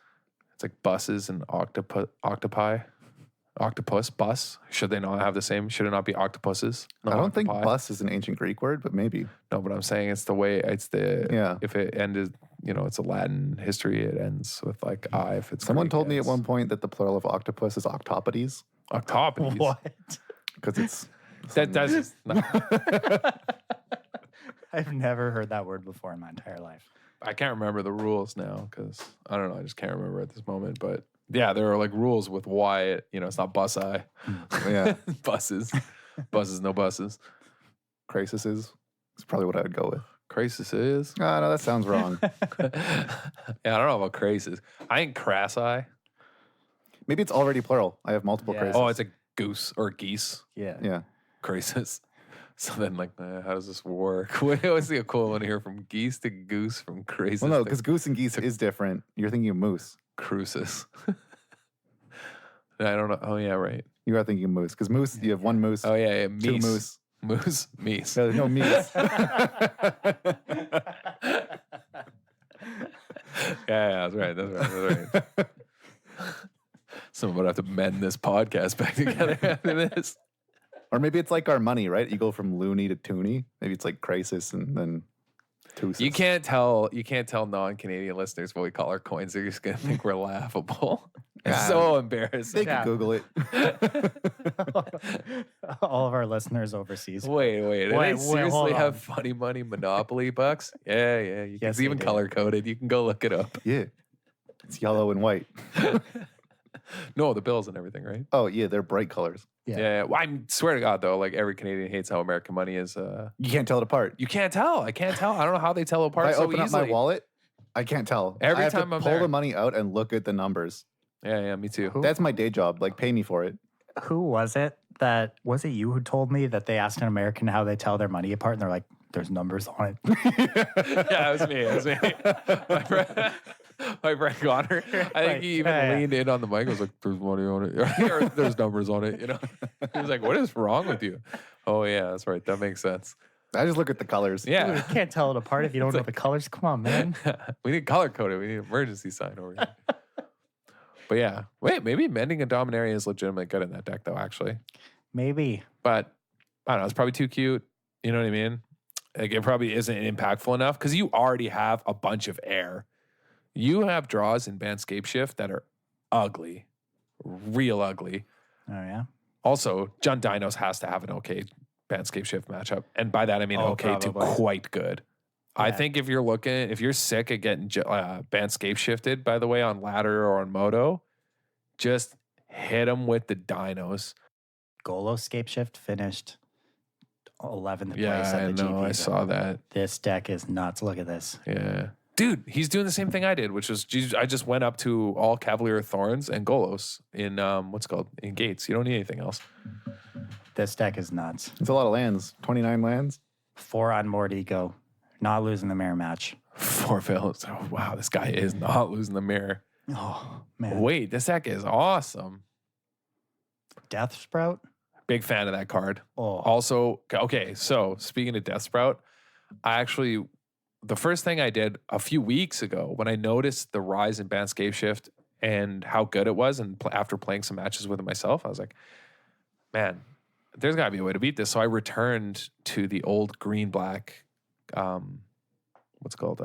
Speaker 2: It's like buses and octopi. Octopus, bus. Should they not have the same? Should it not be octopuses?
Speaker 3: I don't think
Speaker 2: octopi?
Speaker 3: bus is an ancient Greek word, but maybe.
Speaker 2: No, but I'm saying it's the way,
Speaker 3: Yeah.
Speaker 2: if it ended, it's a Latin history, it ends with like I. If it's
Speaker 3: Someone
Speaker 2: Greek,
Speaker 3: told me at
Speaker 2: it's
Speaker 3: one point that the plural of octopus is octopodes
Speaker 2: Octopodes.
Speaker 1: What?
Speaker 3: because it's.
Speaker 2: That's no,
Speaker 1: I've never heard that word before in my entire life.
Speaker 2: I can't remember the rules now because I don't know. I just can't remember at this moment. But yeah, there are like rules with why it's not bus I.
Speaker 3: Yeah.
Speaker 2: Buses, no buses.
Speaker 3: Crisis is probably what I would go with.
Speaker 2: Crisis is.
Speaker 3: Oh, no, that sounds wrong.
Speaker 2: Yeah, I don't know about crisis. I think crassi.
Speaker 3: Maybe it's already plural. I have multiple
Speaker 1: Yeah.
Speaker 3: crises.
Speaker 2: Oh, it's a goose or geese.
Speaker 1: Yeah.
Speaker 3: Yeah.
Speaker 2: Crisis. So then, like, how does this work? What's the equivalent here from geese to goose from crisis?
Speaker 3: Well, no,
Speaker 2: to
Speaker 3: because goose and geese is different. You're thinking of moose.
Speaker 2: crucis? I don't know. Oh yeah, right.
Speaker 3: You are thinking moose because moose. You have one moose,
Speaker 2: Oh yeah,
Speaker 3: two
Speaker 2: meese.
Speaker 3: moose.
Speaker 2: Meese.
Speaker 3: No, there's no meese.
Speaker 2: Yeah, that's right. Someone would have to mend this podcast back together after this.
Speaker 3: Or maybe it's like our money, right? You go from loony to toonie. Maybe it's like crisis and then toosis.
Speaker 2: You can't tell non-Canadian listeners what we call our coins. They're just gonna think we're laughable. It's
Speaker 3: Yeah.
Speaker 2: so
Speaker 3: They
Speaker 2: embarrassing.
Speaker 3: can Google it.
Speaker 1: All of our listeners overseas.
Speaker 2: Wait. Do
Speaker 1: Wait,
Speaker 2: they
Speaker 1: wait,
Speaker 2: seriously
Speaker 1: hold
Speaker 2: have
Speaker 1: on.
Speaker 2: funny money Monopoly bucks? Yeah.
Speaker 1: Yes,
Speaker 2: It's
Speaker 1: they
Speaker 2: even
Speaker 1: do.
Speaker 2: color coded. You can go look it up.
Speaker 3: Yeah. It's yellow and white.
Speaker 2: No, the bills and everything, right?
Speaker 3: Oh, yeah. They're bright colors.
Speaker 1: Yeah.
Speaker 2: Well, I swear to God, though, like every Canadian hates how American money is.
Speaker 3: You can't tell it apart.
Speaker 2: You can't tell. I can't tell. I don't know how they tell
Speaker 3: If
Speaker 2: apart
Speaker 3: I
Speaker 2: so
Speaker 3: open
Speaker 2: easily.
Speaker 3: up my wallet, I can't tell.
Speaker 2: Every
Speaker 3: I have
Speaker 2: time
Speaker 3: to
Speaker 2: I'm
Speaker 3: pull
Speaker 2: there.
Speaker 3: the money out and look at the numbers.
Speaker 2: Yeah, me too.
Speaker 1: Who-
Speaker 3: That's my day job. Like, pay me for it.
Speaker 1: Who was it was it you who told me that they asked an American how they tell their money apart and they're like, there's numbers on it?
Speaker 2: Yeah, it was me. My friend Connor. I think he even
Speaker 1: Yeah.
Speaker 2: leaned in on the mic. I was like, "There's money on it. Or, there's numbers on it." He was like, "What is wrong with you?" Oh yeah, that's right. That makes sense.
Speaker 3: I just look at the colors.
Speaker 1: Dude,
Speaker 2: Yeah.
Speaker 1: you can't tell it apart if you don't know the colors. Come on, man.
Speaker 2: We need color coded. We need an emergency sign over here. But yeah, wait, maybe Mending and Dominaria is legitimately good in that deck, though. Actually,
Speaker 1: Maybe.
Speaker 2: but I don't know. It's probably too cute. You know what I mean? Like it probably isn't impactful enough because you already have a bunch of air. You have draws in Bant Scapeshift that are ugly, real ugly.
Speaker 1: Oh, yeah.
Speaker 2: Also, John Dinos has to have an okay Bant Scapeshift matchup, and by that I mean
Speaker 1: Oh,
Speaker 2: okay
Speaker 1: probably.
Speaker 2: to quite good. I
Speaker 1: Yeah.
Speaker 2: think if you're sick at getting Bant Scapeshifted, by the way, on ladder or on moto, just hit them with the Dinos.
Speaker 1: Golo Scapeshift finished 11th
Speaker 2: Yeah,
Speaker 1: place
Speaker 2: I
Speaker 1: at the
Speaker 2: know.
Speaker 1: GP.
Speaker 2: I saw that.
Speaker 1: This deck is nuts. Look at this.
Speaker 2: Yeah. Dude, he's doing the same thing I did, which was I just went up to all Cavalier Thorns and Golos in in Gates. You don't need anything else.
Speaker 1: This deck is nuts.
Speaker 3: It's a lot of lands. 29 lands.
Speaker 1: 4 on Mort Eco. Not losing the mirror match.
Speaker 2: 4 villains. Oh, wow, this guy is not losing the mirror.
Speaker 1: Oh, man.
Speaker 2: Wait, this deck is awesome.
Speaker 1: Death Sprout?
Speaker 2: Big fan of that card.
Speaker 1: Oh,
Speaker 2: Also, okay, so speaking of Death Sprout, the first thing I did a few weeks ago when I noticed the rise in Bant Scapeshift and how good it was, and after playing some matches with it myself, I was like, man, there's got to be a way to beat this. So I returned to the old green-black, what's it called,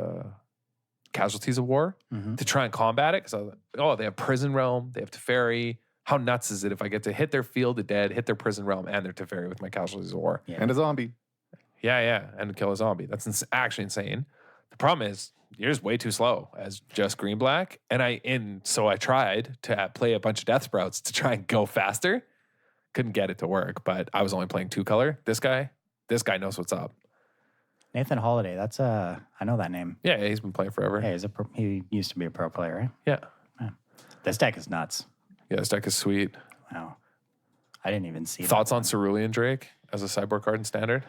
Speaker 2: Casualties of War, to try and combat it. Because I was like, oh, they have Prison Realm, they have Teferi. How nuts is it if I get to hit their Field of Dead, hit their Prison Realm, and their Teferi with my Casualties of War?
Speaker 1: Yeah.
Speaker 3: And a zombie.
Speaker 2: Yeah, and kill a zombie. That's actually insane. The problem is you're just way too slow as just green-black. So I tried to play a bunch of Death Sprouts to try and go faster. Couldn't get it to work, but I was only playing 2-color. This guy knows what's up.
Speaker 1: Nathan Holiday, that's I know that name.
Speaker 2: Yeah, he's been playing forever.
Speaker 1: Hey, he used to be a pro player, right?
Speaker 2: Yeah.
Speaker 1: This deck is nuts.
Speaker 2: Yeah, this deck is sweet.
Speaker 1: Wow. I didn't even see
Speaker 2: Thoughts on Cerulean Drake as a sideboard card in Standard?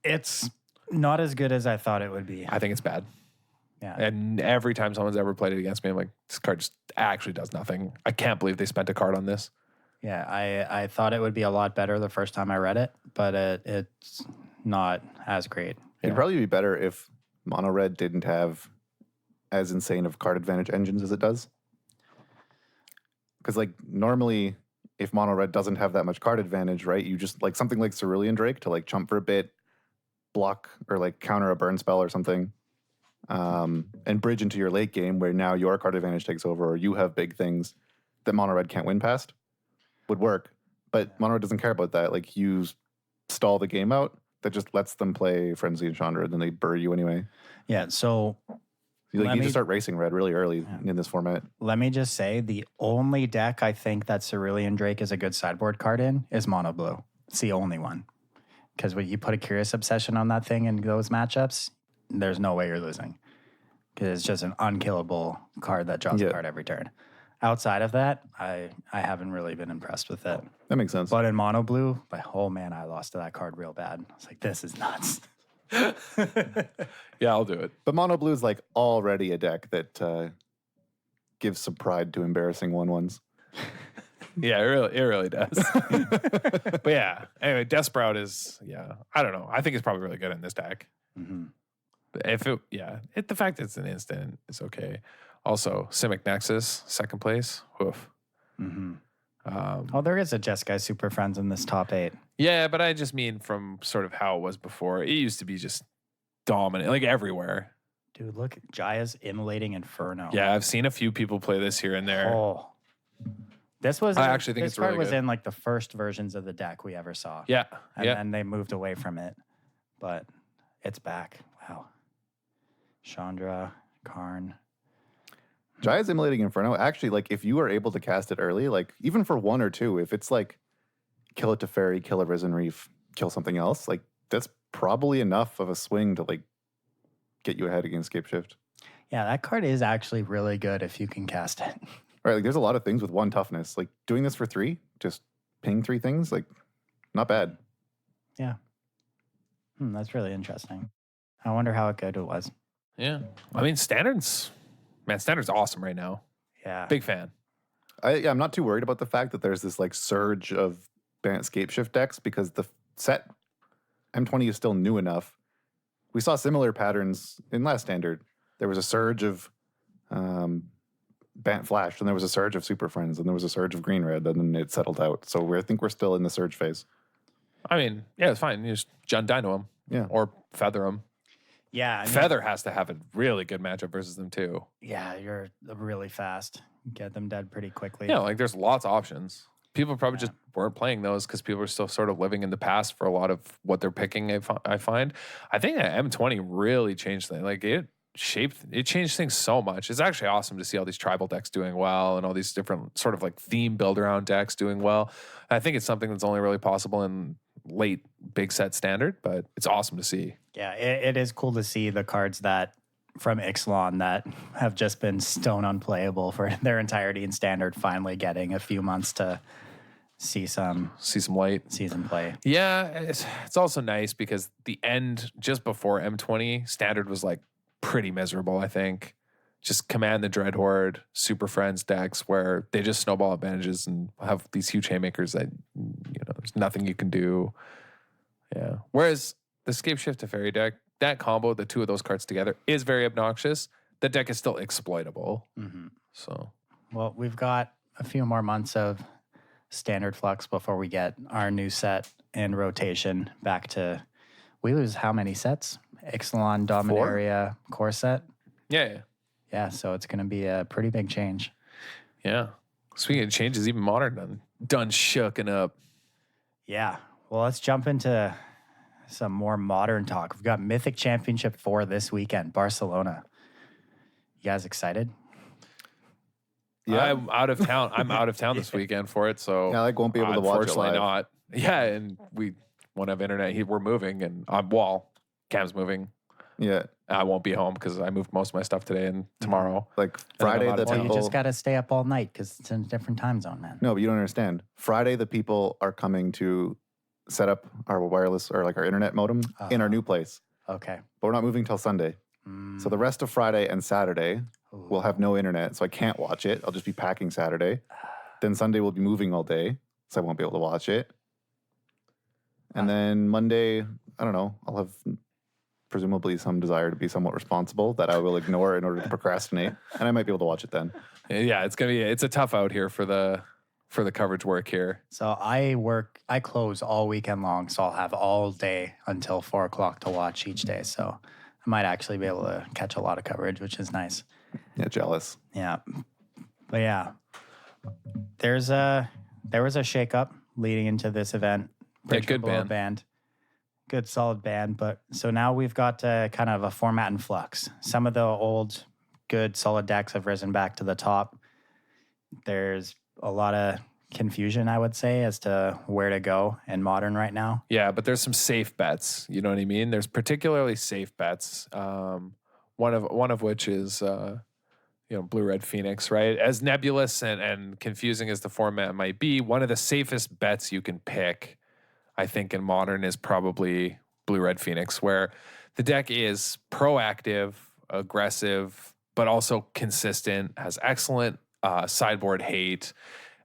Speaker 1: It's not as good as I thought it would be.
Speaker 2: I think it's bad.
Speaker 1: Yeah.
Speaker 2: And every time someone's ever played it against me, I'm like, this card just actually does nothing. I can't believe they spent a card on this.
Speaker 1: Yeah, I thought it would be a lot better the first time I read it, but it's not as great.
Speaker 3: It'd probably be better if Mono Red didn't have as insane of card advantage engines as it does. Because like normally, if Mono Red doesn't have that much card advantage, right? You just like something like Cerulean Drake to like chump for a bit, block or like counter a burn spell or something, and bridge into your late game where now your card advantage takes over or you have big things that Mono Red can't win past. Would work, but Mono Red doesn't care about that. Like you stall the game out, that just lets them play Frenzy and Chandra, and then they burr you anyway.
Speaker 1: Yeah, so
Speaker 3: You need to start racing red really early in this format.
Speaker 1: let me just say the only deck I think that Cerulean Drake is a good sideboard card in is Mono Blue. It's the only one. Because when you put a Curious Obsession on that thing in those matchups, there's no way you're losing. Because it's just an unkillable card that draws a card every turn. Outside of that, I haven't really been impressed with it.
Speaker 3: That makes sense.
Speaker 1: But in Mono Blue, oh man, I lost to that card real bad. I was like, this is nuts.
Speaker 2: Yeah, I'll do it.
Speaker 3: But Mono Blue is like already a deck that gives some pride to embarrassing 1/1s.
Speaker 2: Yeah, it really does. But yeah, anyway, Death Sprout is, I don't know. I think it's probably really good in this deck.
Speaker 1: Mm-hmm.
Speaker 2: But the fact that it's an instant is okay. Also, Simic Nexus, second place. Woof.
Speaker 1: Mm-hmm. There is a Jeskai Super Friends in this top 8.
Speaker 2: Yeah, but I just mean from sort of how it was before. It used to be just dominant, like everywhere.
Speaker 1: Dude, look, Jaya's Immolating Inferno.
Speaker 2: Yeah, I've seen a few people play this here and there.
Speaker 1: Oh. This was
Speaker 2: I actually think
Speaker 1: this
Speaker 2: it's
Speaker 1: card
Speaker 2: really
Speaker 1: was
Speaker 2: good.
Speaker 1: in like the first versions of the deck we ever saw.
Speaker 2: Yeah,
Speaker 1: And then they moved away from it. But it's back. Wow. Chandra, Karn.
Speaker 3: Jaya's Immolating Inferno, actually, like if you are able to cast it early, like even for 1 or 2, if it's like kill a Teferi, kill a Risen Reef, kill something else, like that's probably enough of a swing to like get you ahead against Scapeshift.
Speaker 1: Yeah, that card is actually really good if you can cast it.
Speaker 3: Right, like there's a lot of things with 1 toughness. Like doing this for 3, just ping 3 things, like not bad.
Speaker 1: Yeah. That's really interesting. I wonder how good it was.
Speaker 2: Yeah. I mean, Standard's awesome right now.
Speaker 1: Yeah.
Speaker 2: Big fan.
Speaker 3: I'm not too worried about the fact that there's this like surge of Bant Scapeshift decks because the set M20 is still new enough. We saw similar patterns in last Standard. There was a surge of Bant Flash, and there was a surge of Super Friends, and there was a surge of Green Red, and then it settled out. So I think we're still in the surge phase.
Speaker 2: I mean, yeah, it's fine. You just John Dino them.
Speaker 3: Yeah.
Speaker 2: Or Feather them.
Speaker 1: Yeah. I mean,
Speaker 2: Feather has to have a really good matchup versus them too.
Speaker 1: Yeah, you're really fast. Get them dead pretty quickly.
Speaker 2: Yeah, like there's lots of options. People probably just weren't playing those because people are still sort of living in the past for a lot of what they're picking. I find. I think that M20 really changed things. Like it changed things so much. It's actually awesome to see all these tribal decks doing well and all these different sort of like theme build around decks doing well. I think it's something that's only really possible in late big set Standard, but it's awesome to see.
Speaker 1: Yeah, it is cool to see the cards that from Ixalan that have just been stone unplayable for their entirety in Standard finally getting a few months to see some
Speaker 2: light
Speaker 1: season play.
Speaker 2: Yeah, it's also nice because the end just before M20 Standard was like pretty miserable, I think. Just Command the Dread Horde, Super Friends decks where they just snowball advantages and have these huge haymakers that, there's nothing you can do. Yeah. Whereas the Scapeshift Teferi deck, that combo, the 2 of those cards together, is very obnoxious. The deck is still exploitable.
Speaker 1: Mm-hmm.
Speaker 2: So,
Speaker 1: well, we've got a few more months of Standard Flux before we get our new set in rotation back to. We lose how many sets? Ixalan, Dominaria, core set.
Speaker 2: Yeah.
Speaker 1: Yeah, so it's going to be a pretty big change.
Speaker 2: Yeah. Speaking of changes, even Modern done shooking up.
Speaker 1: Yeah. Well, let's jump into some more Modern talk. We've got Mythic Championship IV this weekend, Barcelona. You guys excited?
Speaker 3: Yeah.
Speaker 2: I'm out of town. I'm out of town this weekend for it, so
Speaker 3: Yeah, I won't be able to watch it
Speaker 2: unfortunately
Speaker 3: live.
Speaker 2: not. Yeah, and we won't have internet. We're moving, and Cam's moving.
Speaker 3: Yeah.
Speaker 2: I won't be home because I moved most of my stuff today and tomorrow.
Speaker 3: Like
Speaker 2: And then I'm
Speaker 3: Friday,
Speaker 2: out
Speaker 3: the
Speaker 2: of
Speaker 1: Well,
Speaker 2: town.
Speaker 1: you
Speaker 3: people.
Speaker 1: just got to stay up all night because it's in a different time zone, man.
Speaker 3: No, but you don't understand. Friday, the people are coming to set up our wireless or like our internet modem in our new place.
Speaker 1: Okay.
Speaker 3: But we're not moving till Sunday. So the rest of Friday and Saturday, we'll have no internet. So I can't watch it. I'll just be packing Saturday. Then Sunday, we'll be moving all day. So I won't be able to watch it. And then Monday, I don't know. I'll have presumably some desire to be somewhat responsible that I will ignore in order to procrastinate. And I might be able to watch it then.
Speaker 2: Yeah, it's a tough out here for the coverage work here.
Speaker 1: So I close all weekend long, so I'll have all day until 4 o'clock to watch each day. So I might actually be able to catch a lot of coverage, which is nice.
Speaker 3: Yeah, jealous.
Speaker 1: Yeah. But yeah, there was a shakeup leading into this event.
Speaker 2: Yeah, good
Speaker 1: Predictable
Speaker 2: band.
Speaker 1: Good solid band. But so now we've got kind of a format in flux. Some of the old good solid decks have risen back to the top. There's a lot of confusion, I would say, as to where to go in Modern right now.
Speaker 2: Yeah, but there's some safe bets. You know what I mean? There's particularly safe bets. One of which is Blue Red Phoenix, right? As nebulous and confusing as the format might be, one of the safest bets you can pick, I think, in Modern is probably Blue Red Phoenix, where the deck is proactive, aggressive, but also consistent, has excellent sideboard hate.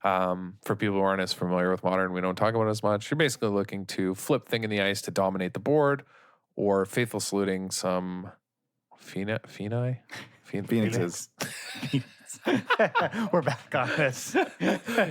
Speaker 2: For people who aren't as familiar with Modern, we don't talk about it as much. You're basically looking to flip Thing in the Ice to dominate the board, or Faithful Saluting some
Speaker 3: Phoenixes.
Speaker 1: We're back on this.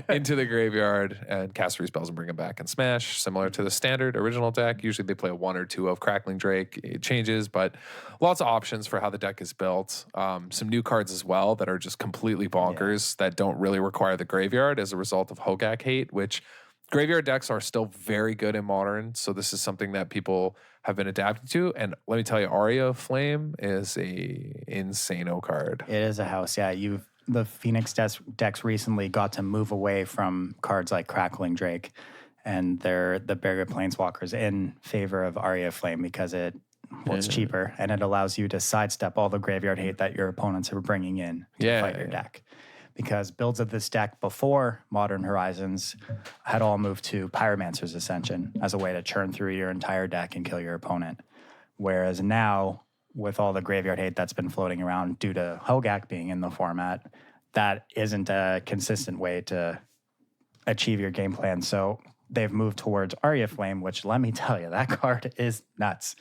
Speaker 2: into the graveyard and cast 3 spells and bring them back and smash, similar to the standard original deck. Usually they play a 1 or 2 of Crackling Drake. It changes, but lots of options for how the deck is built. Some new cards as well that are just completely bonkers that don't really require the graveyard as a result of Hogak hate, which graveyard decks are still very good in Modern. So this is something that people have been adapting to. And let me tell you, Aria Flame is a insano card.
Speaker 1: It is a house, yeah. The Phoenix decks recently got to move away from cards like Crackling Drake, and they're the bigger Planeswalkers in favor of Aria Flame because it's cheaper and it allows you to sidestep all the graveyard hate that your opponents are bringing in to fight your deck. Because builds of this deck before Modern Horizons had all moved to Pyromancer's Ascension as a way to churn through your entire deck and kill your opponent. Whereas now, with all the graveyard hate that's been floating around due to Hogak being in the format, that isn't a consistent way to achieve your game plan. So they've moved towards Aria Flame, which, let me tell you, that card is nuts.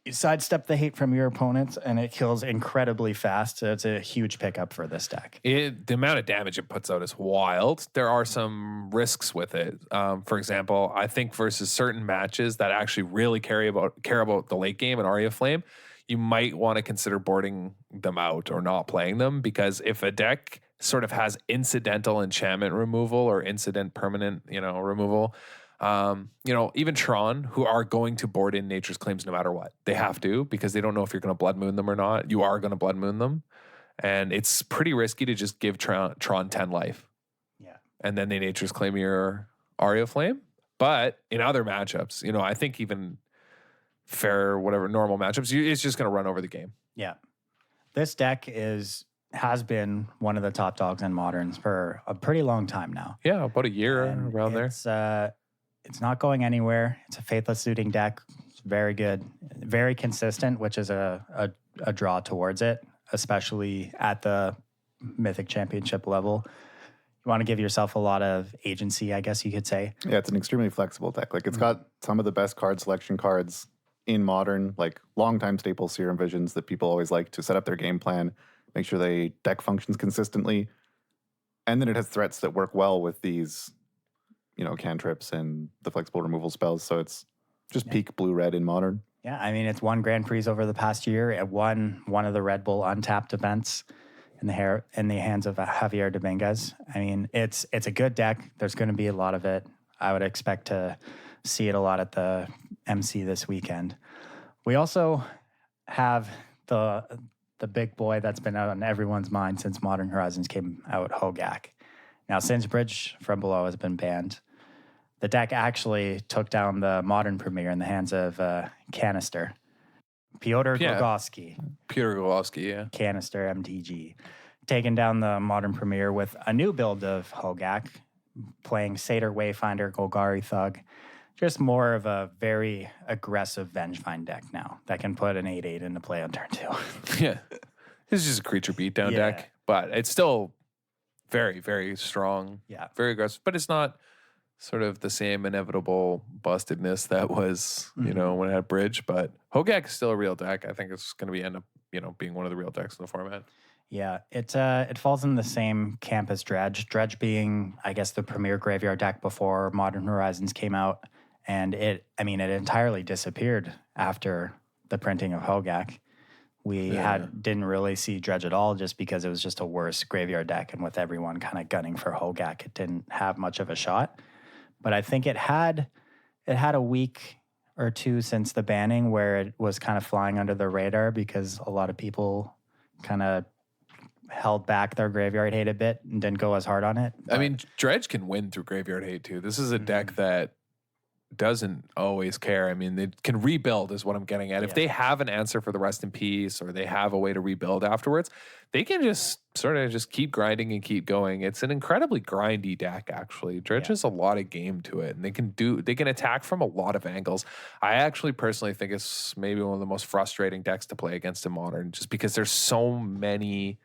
Speaker 1: You sidestep the hate from your opponents, and it kills incredibly fast. So it's a huge pickup for this deck.
Speaker 2: The amount of damage it puts out is wild. There are some risks with it. For example, I think versus certain matches that actually really care about the late game and Aria Flame, you might want to consider boarding them out or not playing them, because if a deck sort of has incidental enchantment removal or incident permanent, removal, even Tron, who are going to board in Nature's Claims no matter what. They have to, because they don't know if you're going to Blood Moon them or not. You are going to Blood Moon them. And it's pretty risky to just give Tron 10 life.
Speaker 1: Yeah.
Speaker 2: And then they Nature's Claim your Aria Flame. But in other matchups, I think even fair, whatever, normal matchups, it's just going to run over the game.
Speaker 1: Yeah. This deck has been one of the top dogs in Moderns for a pretty long time now.
Speaker 2: Yeah, about a year around there.
Speaker 1: It's not going anywhere. It's a Faithless Suiting deck. It's very good, very consistent, which is a draw towards it, especially at the Mythic Championship level. You want to give yourself a lot of agency, I guess you could say.
Speaker 3: Yeah, it's an extremely flexible deck. Like, it's got some of the best card selection cards in Modern, like longtime staple Serum Visions that people always like to set up their game plan, make sure they deck functions consistently. And then it has threats that work well with these, cantrips and the flexible removal spells. So it's just peak blue-red in Modern.
Speaker 1: Yeah, I mean, it's won Grand Prix over the past year. It won one of the Red Bull Untapped events in the hands of Javier Dominguez. I mean, it's a good deck. There's going to be a lot of it. I would expect to see it a lot at the MC this weekend. We also have the big boy that's been out on everyone's mind since Modern Horizons came out, Hogak. Now, since Bridge from Below has been banned, the deck actually took down the Modern Premier in the hands of Canister. Pyotr Glogowski.
Speaker 2: Pyotr Glogowski, yeah.
Speaker 1: Canister MTG. Taking down the Modern Premier with a new build of Hogak, playing Satyr Wayfinder, Golgari Thug. Just more of a very aggressive Vengevine deck now that can put an 8/8 into play on turn 2.
Speaker 2: Yeah. It's just a creature beatdown deck, but it's still very, very strong.
Speaker 1: Yeah.
Speaker 2: Very aggressive, but it's not sort of the same inevitable bustedness that was, when it had Bridge. But Hogak is still a real deck. I think it's going to end up, being one of the real decks in the format.
Speaker 1: Yeah, it falls in the same camp as Dredge. Dredge being, I guess, the premier graveyard deck before Modern Horizons came out. And it entirely disappeared after the printing of Hogak. We didn't really see Dredge at all just because it was just a worse graveyard deck. And with everyone kind of gunning for Hogak, it didn't have much of a shot. But I think it had a week or two since the banning where it was kind of flying under the radar because a lot of people kind of held back their graveyard hate a bit and didn't go as hard on it.
Speaker 2: I mean, Dredge can win through graveyard hate too. This is a deck that doesn't always care. I mean, they can rebuild is what I'm getting at. If they have an answer for the Rest in Peace or they have a way to rebuild afterwards, they can just sort of just keep grinding and keep going. It's an incredibly grindy deck, actually. Dredge has a lot of game to it, and they can attack from a lot of angles. I actually personally think it's maybe one of the most frustrating decks to play against in Modern, just because there's so many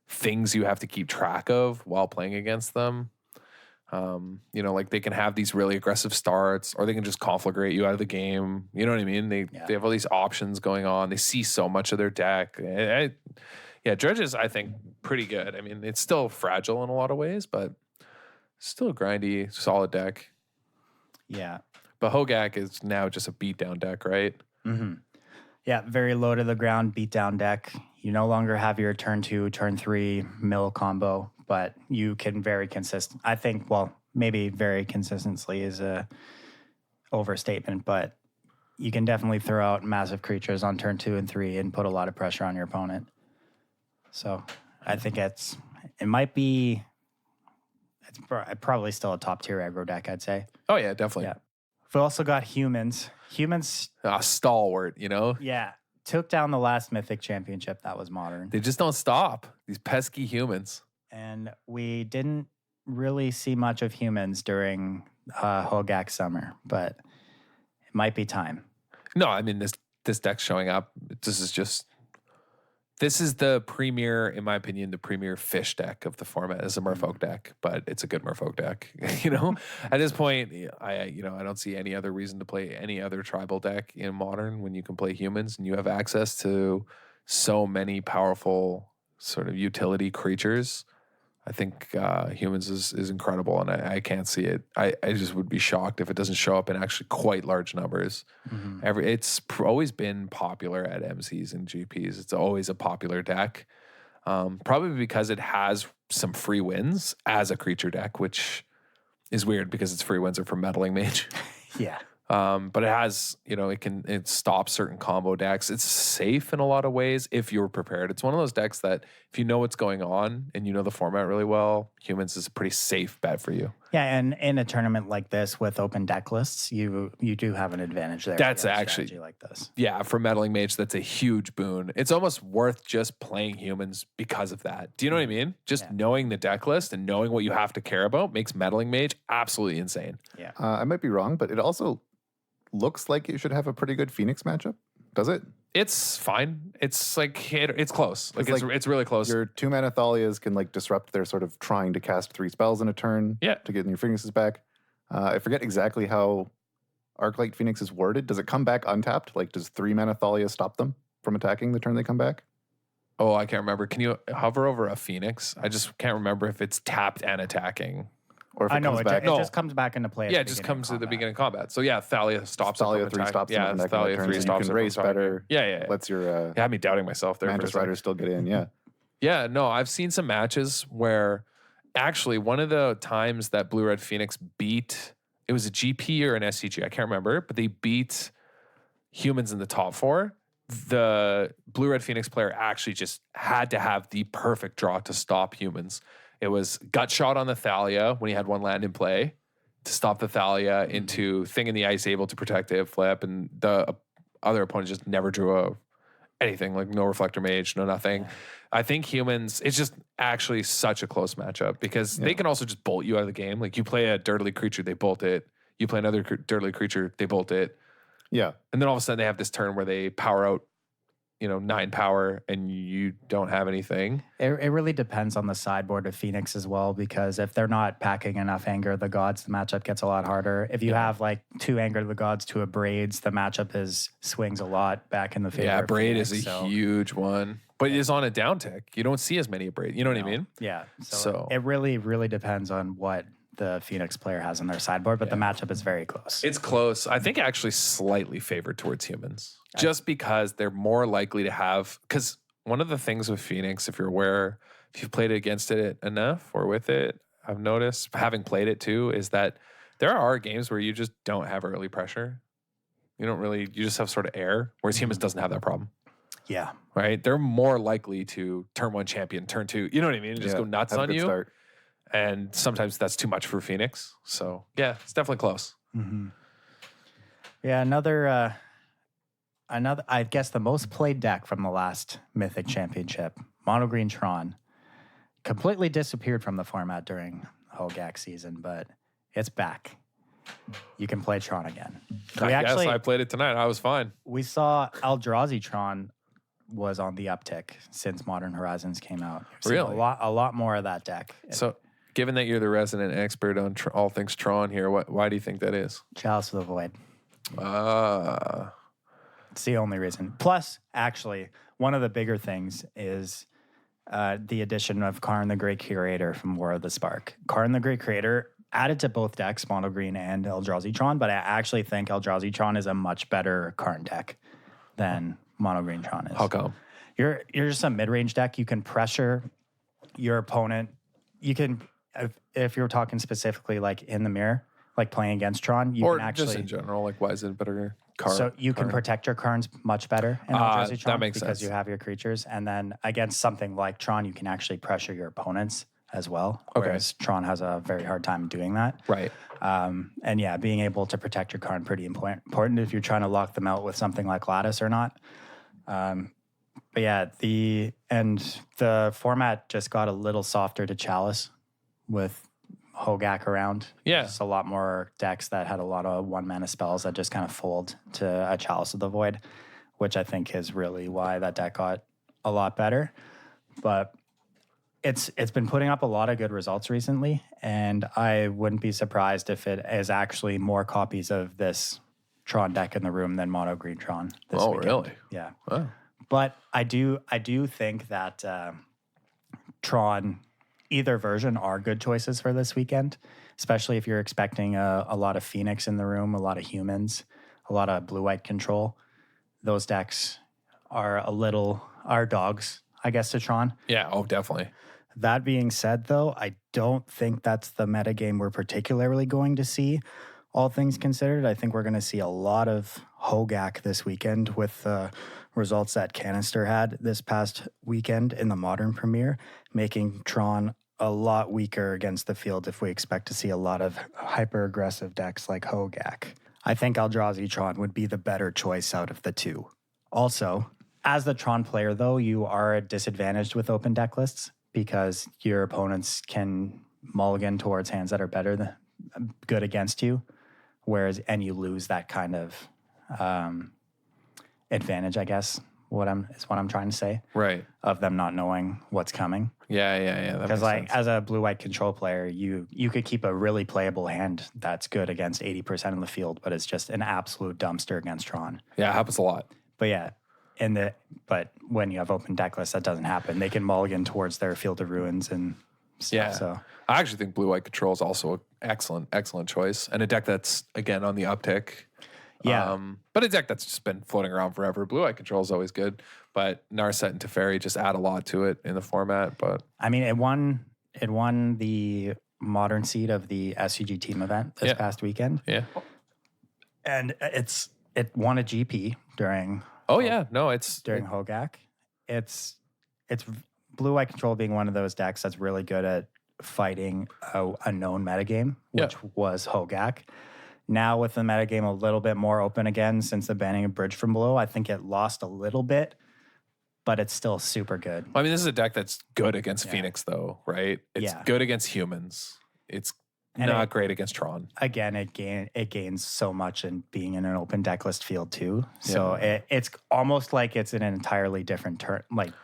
Speaker 2: things you have to keep track of while playing against them. Like they can have these really aggressive starts, or they can just conflagrate you out of the game. You know what I mean? They have all these options going on. They see so much of their deck. Dredge is, I think, pretty good. I mean, it's still fragile in a lot of ways, but still a grindy, solid deck.
Speaker 1: Yeah.
Speaker 2: But Hogak is now just a beatdown deck, right?
Speaker 1: Mm-hmm. Yeah, very low to the ground beatdown deck. You no longer have your turn 2, turn 3 mill combo, but you can very consistent. I think, maybe very consistently is a overstatement, but you can definitely throw out massive creatures on turn 2 and 3 and put a lot of pressure on your opponent. So I think it's probably still a top tier aggro deck, I'd say.
Speaker 2: Oh yeah, definitely.
Speaker 1: Yeah. We also got humans.
Speaker 2: Stalwart,
Speaker 1: Yeah. Took down the last Mythic Championship that was Modern.
Speaker 2: They just don't stop. These pesky humans.
Speaker 1: And we didn't really see much of humans during Hogak Summer, but it might be time.
Speaker 2: No, I mean, this deck's showing up. This is the premier, in my opinion, the premier fish deck of the format. It's a Merfolk deck, but it's a good Merfolk deck. At this point, I don't see any other reason to play any other tribal deck in Modern when you can play humans and you have access to so many powerful sort of utility creatures. I think humans is incredible, and I can't see it. I just would be shocked if it doesn't show up in actually quite large numbers. Mm-hmm. It's always been popular at MCs and GPs. It's always a popular deck, probably because it has some free wins as a creature deck, which is weird because its free wins are from Meddling Mage.
Speaker 1: Yeah.
Speaker 2: But it has, it stops certain combo decks. It's safe in a lot of ways if you're prepared. It's one of those decks that if you know what's going on and you know the format really well, humans is a pretty safe bet for you.
Speaker 1: Yeah, and in a tournament like this with open deck lists, you do have an advantage there.
Speaker 2: That's actually
Speaker 1: like this.
Speaker 2: Yeah, for Meddling Mage, that's a huge boon. It's almost worth just playing humans because of that. Do you know what I mean? Just knowing the deck list and knowing what you have to care about makes Meddling Mage absolutely insane.
Speaker 1: Yeah,
Speaker 3: I might be wrong, but it also looks like it should have a pretty good Phoenix matchup. Does it?
Speaker 2: It's fine. It's like it's close. It's really close.
Speaker 3: Your 2-mana Thalias can disrupt their sort of trying to cast 3 spells in a turn to get your Phoenixes back. I forget exactly how Arclight Phoenix is worded. Does it come back untapped? Does 3-mana Thalia stop them from attacking the turn they come back?
Speaker 2: Oh, I can't remember. Can you hover over a Phoenix? I just can't remember if it's tapped and attacking.
Speaker 3: Or if
Speaker 1: I
Speaker 3: it
Speaker 1: know
Speaker 3: comes
Speaker 1: it,
Speaker 3: back.
Speaker 1: it just comes back into play. At
Speaker 2: Yeah,
Speaker 1: the
Speaker 2: it just
Speaker 1: beginning
Speaker 2: comes
Speaker 1: of
Speaker 2: at the
Speaker 1: combat.
Speaker 2: beginning of combat. So yeah, Thalia stops it
Speaker 3: Thalia
Speaker 2: from
Speaker 3: 3
Speaker 2: attack.
Speaker 3: stops
Speaker 2: Yeah,
Speaker 3: them from
Speaker 2: Thalia
Speaker 3: attacking
Speaker 2: 3
Speaker 3: turns.
Speaker 2: stops
Speaker 3: You
Speaker 2: it
Speaker 3: can
Speaker 2: from
Speaker 3: race
Speaker 2: attacking.
Speaker 3: better.
Speaker 2: Yeah.
Speaker 3: Lets your
Speaker 2: Had me doubting myself there.
Speaker 3: Mantis
Speaker 2: for a
Speaker 3: Rider
Speaker 2: second.
Speaker 3: still get in. Yeah.
Speaker 2: Yeah, no, I've seen some matches where actually one of the times that Blue Red Phoenix beat, it was a GP or an SCG, I can't remember, but they beat humans in the top 4. The Blue Red Phoenix player actually just had to have the perfect draw to stop humans. It was gut shot on the Thalia when he had one land in play to stop the Thalia into thing in the ice, able to protect it, flip, and the other opponent just never drew anything, like no reflector mage, no nothing.
Speaker 1: Yeah.
Speaker 2: I think humans, it's just actually such a close matchup because they can also just bolt you out of the game. Like you play a dirtly creature, they bolt it. You play another dirtly creature, they bolt it.
Speaker 3: Yeah.
Speaker 2: And then all of a sudden they have this turn where they power out, 9 power and you don't have anything.
Speaker 1: It really depends on the sideboard of Phoenix as well, because if they're not packing enough Anger of the Gods, the matchup gets a lot harder. If you have like 2 Anger of the Gods, 2 Braids, the matchup swings a lot back in the favor.
Speaker 2: Yeah,
Speaker 1: of
Speaker 2: Braid
Speaker 1: Phoenix,
Speaker 2: is a huge one, but it is on a down tick. You don't see as many Braid. You know what I mean?
Speaker 1: Yeah.
Speaker 2: So-
Speaker 1: it really, really depends on what the Phoenix player has on their sideboard, but the matchup is very close.
Speaker 2: It's close. I think actually slightly favored towards humans, just because they're more likely to have. Because one of the things with Phoenix, if you're aware, if you've played against it enough or with it, I've noticed having played it too, is that there are games where you just don't have early pressure. You just have sort of air, whereas humans doesn't have that problem.
Speaker 1: Yeah.
Speaker 2: Right? They're more likely to turn 1 champion, turn 2. You know what I mean? Just go nuts
Speaker 3: Have a
Speaker 2: on
Speaker 3: good
Speaker 2: you.
Speaker 3: start.
Speaker 2: And sometimes that's too much for Phoenix. So yeah, it's definitely close.
Speaker 1: Mm-hmm. Yeah, another, I guess the most played deck from the last Mythic Championship, Mono Green Tron, completely disappeared from the format during Hogak season, but it's back. You can play Tron again.
Speaker 2: I played it tonight. I was fine.
Speaker 1: We saw Eldrazi Tron was on the uptick since Modern Horizons came out. We've seen
Speaker 2: Really?
Speaker 1: a lot more of that deck.
Speaker 2: So, given that you're the resident expert on all things Tron here, why do you think that is?
Speaker 1: Chalice of the Void.
Speaker 2: Ah,
Speaker 1: It's the only reason. Plus, actually, one of the bigger things is the addition of Karn the Great Curator from War of the Spark. Karn the Great Creator added to both decks, Mono Green and Eldrazi Tron, but I actually think Eldrazi Tron is a much better Karn deck than Mono Green Tron is.
Speaker 2: how come?
Speaker 1: You're just a mid-range deck. You can pressure your opponent. You can, if you're talking specifically like in the mirror, like playing against Tron, you
Speaker 2: Or
Speaker 1: can actually.
Speaker 2: just in general, like why is it a better card?
Speaker 1: So you can protect your Karns much better in Eldrazi Tron
Speaker 2: that makes
Speaker 1: because
Speaker 2: sense.
Speaker 1: you have your creatures. And then against something like Tron, you can actually pressure your opponents as well.
Speaker 2: Okay.
Speaker 1: Whereas Tron has a very hard time doing that.
Speaker 2: Right.
Speaker 1: And yeah, being able to protect your Karn pretty important if you're trying to lock them out with something like Lattice or not. But yeah, the format just got a little softer to Chalice with Hogak around.
Speaker 2: Yeah.
Speaker 1: Just a lot more decks that had a lot of 1-mana spells that just kind of fold to a Chalice of the Void, which I think is really why that deck got a lot better. But it's been putting up a lot of good results recently, and I wouldn't be surprised if it is actually more copies of this Tron deck in the room than Mono Green Tron this
Speaker 2: Oh,
Speaker 1: weekend.
Speaker 2: really?
Speaker 1: Yeah.
Speaker 2: Oh.
Speaker 1: But I do think that Tron, either version, are good choices for this weekend, especially if you're expecting a lot of Phoenix in the room, a lot of humans, a lot of blue-white control. Those decks are dogs, I guess, to Tron.
Speaker 2: Yeah. Oh, definitely.
Speaker 1: That being said, though, I don't think that's the metagame we're particularly going to see, all things considered. I think we're going to see a lot of Hogak this weekend with the results that Canister had this past weekend in the Modern Premiere, making Tron a lot weaker against the field if we expect to see a lot of hyper-aggressive decks like Hogak. I think Eldrazi Tron would be the better choice out of the two. Also, as the Tron player, though, you are disadvantaged with open deck lists because your opponents can mulligan towards hands that are good against you, and you lose that kind of advantage, I guess, what I'm trying to say,
Speaker 2: Right.
Speaker 1: of them not knowing what's coming.
Speaker 2: Yeah. That
Speaker 1: Because
Speaker 2: makes sense.
Speaker 1: as a blue-white control player, you could keep a really playable hand that's good against 80% of the field, but it's just an absolute dumpster against Tron.
Speaker 2: Yeah, it happens a lot.
Speaker 1: But yeah, but when you have open deck lists, that doesn't happen. They can mulligan towards their Field of Ruins and stuff.
Speaker 2: Yeah.
Speaker 1: So
Speaker 2: I actually think blue-white control is also an excellent choice. And a deck that's, again, on the uptick.
Speaker 1: Yeah.
Speaker 2: But a deck that's just been floating around forever. Blue-white control is always good. But Narset and Teferi just add a lot to it in the format. But
Speaker 1: I mean, it won the modern seed of the SUG team event this past weekend.
Speaker 2: yeah.
Speaker 1: And it won a GP during
Speaker 2: During
Speaker 1: Hogak. It's blue-white control being one of those decks that's really good at fighting a known metagame, which was Hogak. Now with the metagame a little bit more open again since the banning of Bridge from Below, I think it lost a little bit, but it's still super good.
Speaker 2: I mean, this is a deck that's good against Phoenix, though, right? It's good against humans. It's not great against Tron.
Speaker 1: Again, it gains so much in being in an open deck list field too. So it's almost like it's in an entirely different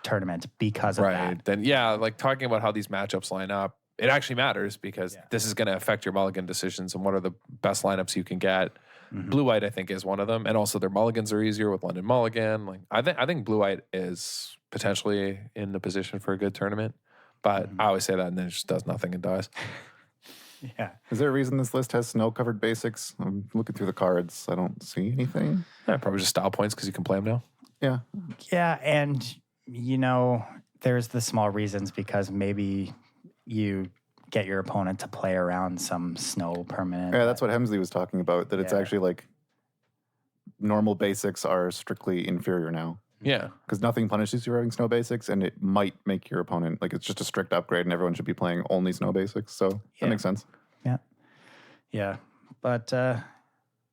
Speaker 1: tournament because of that.
Speaker 2: Then like talking about how these matchups line up, it actually matters because this is going to affect your mulligan decisions and what are the best lineups you can get.
Speaker 1: Mm-hmm.
Speaker 2: Blue-white, I think, is one of them, and also their mulligans are easier with London Mulligan. Like I think blue-white is potentially in the position for a good tournament, but I always say that and then it just does nothing and dies.
Speaker 1: Yeah.
Speaker 3: Is there a reason this list has snow-covered basics? I'm looking through the cards. I don't see anything.
Speaker 2: Probably just style points because you can play them now.
Speaker 3: Yeah.
Speaker 1: Yeah, and there's the small reasons because maybe you get your opponent to play around some snow permanent.
Speaker 3: Yeah, that's what Hemsley was talking about, that it's actually like normal basics are strictly inferior now.
Speaker 2: Yeah.
Speaker 3: Because nothing punishes you for having snow basics, and it might make your opponent, like it's just a strict upgrade and everyone should be playing only snow basics. So that makes sense.
Speaker 1: Yeah. Yeah. But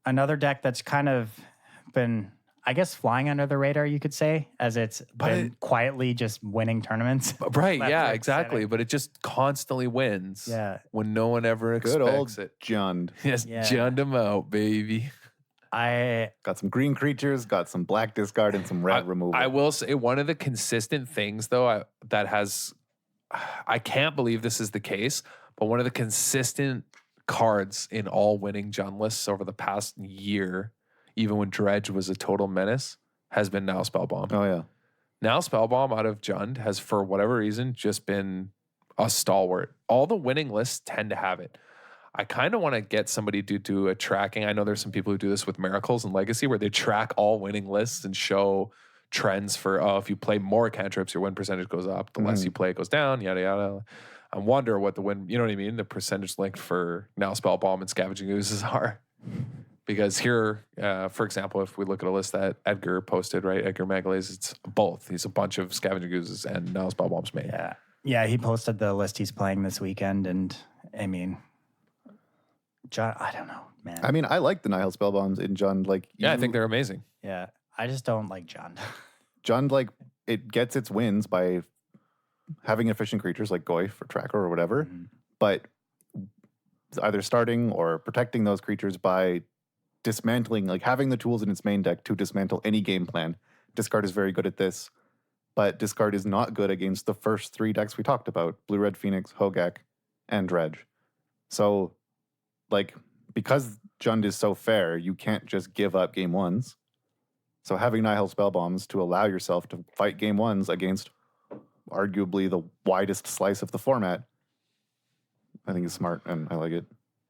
Speaker 1: another deck that's kind of been, I guess, flying under the radar, you could say, as it's been quietly just winning tournaments.
Speaker 2: Right, yeah, exactly. But it just constantly wins.
Speaker 1: Yeah.
Speaker 2: When no one ever expects
Speaker 3: Good old
Speaker 2: it.
Speaker 3: Jund.
Speaker 2: Yes, Jund him out, baby.
Speaker 1: I
Speaker 3: got some green creatures, got some black discard, and some red removal.
Speaker 2: I will say one of the consistent things, though, I can't believe this is the case, but one of the consistent cards in all winning Jund lists over the past year, even when Dredge was a total menace, has been Now Spellbomb.
Speaker 3: Oh, yeah.
Speaker 2: Now Spellbomb out of Jund has, for whatever reason, just been a stalwart. All the winning lists tend to have it. I kind of want to get somebody to do a tracking. I know there's some people who do this with Miracles and Legacy where they track all winning lists and show trends for, if you play more cantrips, your win percentage goes up. The less you play, it goes down, yada, yada. I wonder what the win, you know what I mean? The percentage linked for Now Spellbomb and Scavenging Oozes are. Because here, for example, if we look at a list that Edgar posted, right? Edgar Magalhaes, it's both. He's a bunch of Scavenging Oozes and Now Spellbomb's made.
Speaker 1: Yeah. Yeah, he posted the list he's playing this weekend, and I mean, John, I don't know, man.
Speaker 3: I mean, I like the Nihil Spellbombs in Jund. Like,
Speaker 2: I think they're amazing.
Speaker 1: Yeah, I just don't like John.
Speaker 3: Jund, like, it gets its wins by having efficient creatures like Goyf or Tracker or whatever, but either starting or protecting those creatures by dismantling, like having the tools in its main deck to dismantle any game plan. Discard is very good at this, but Discard is not good against the first three decks we talked about, Blue Red Phoenix, Hogak, and Dredge. So, like, because Jund is so fair, you can't just give up game ones. So having Nihil Spellbombs to allow yourself to fight game ones against arguably the widest slice of the format, I think is smart, and I like it.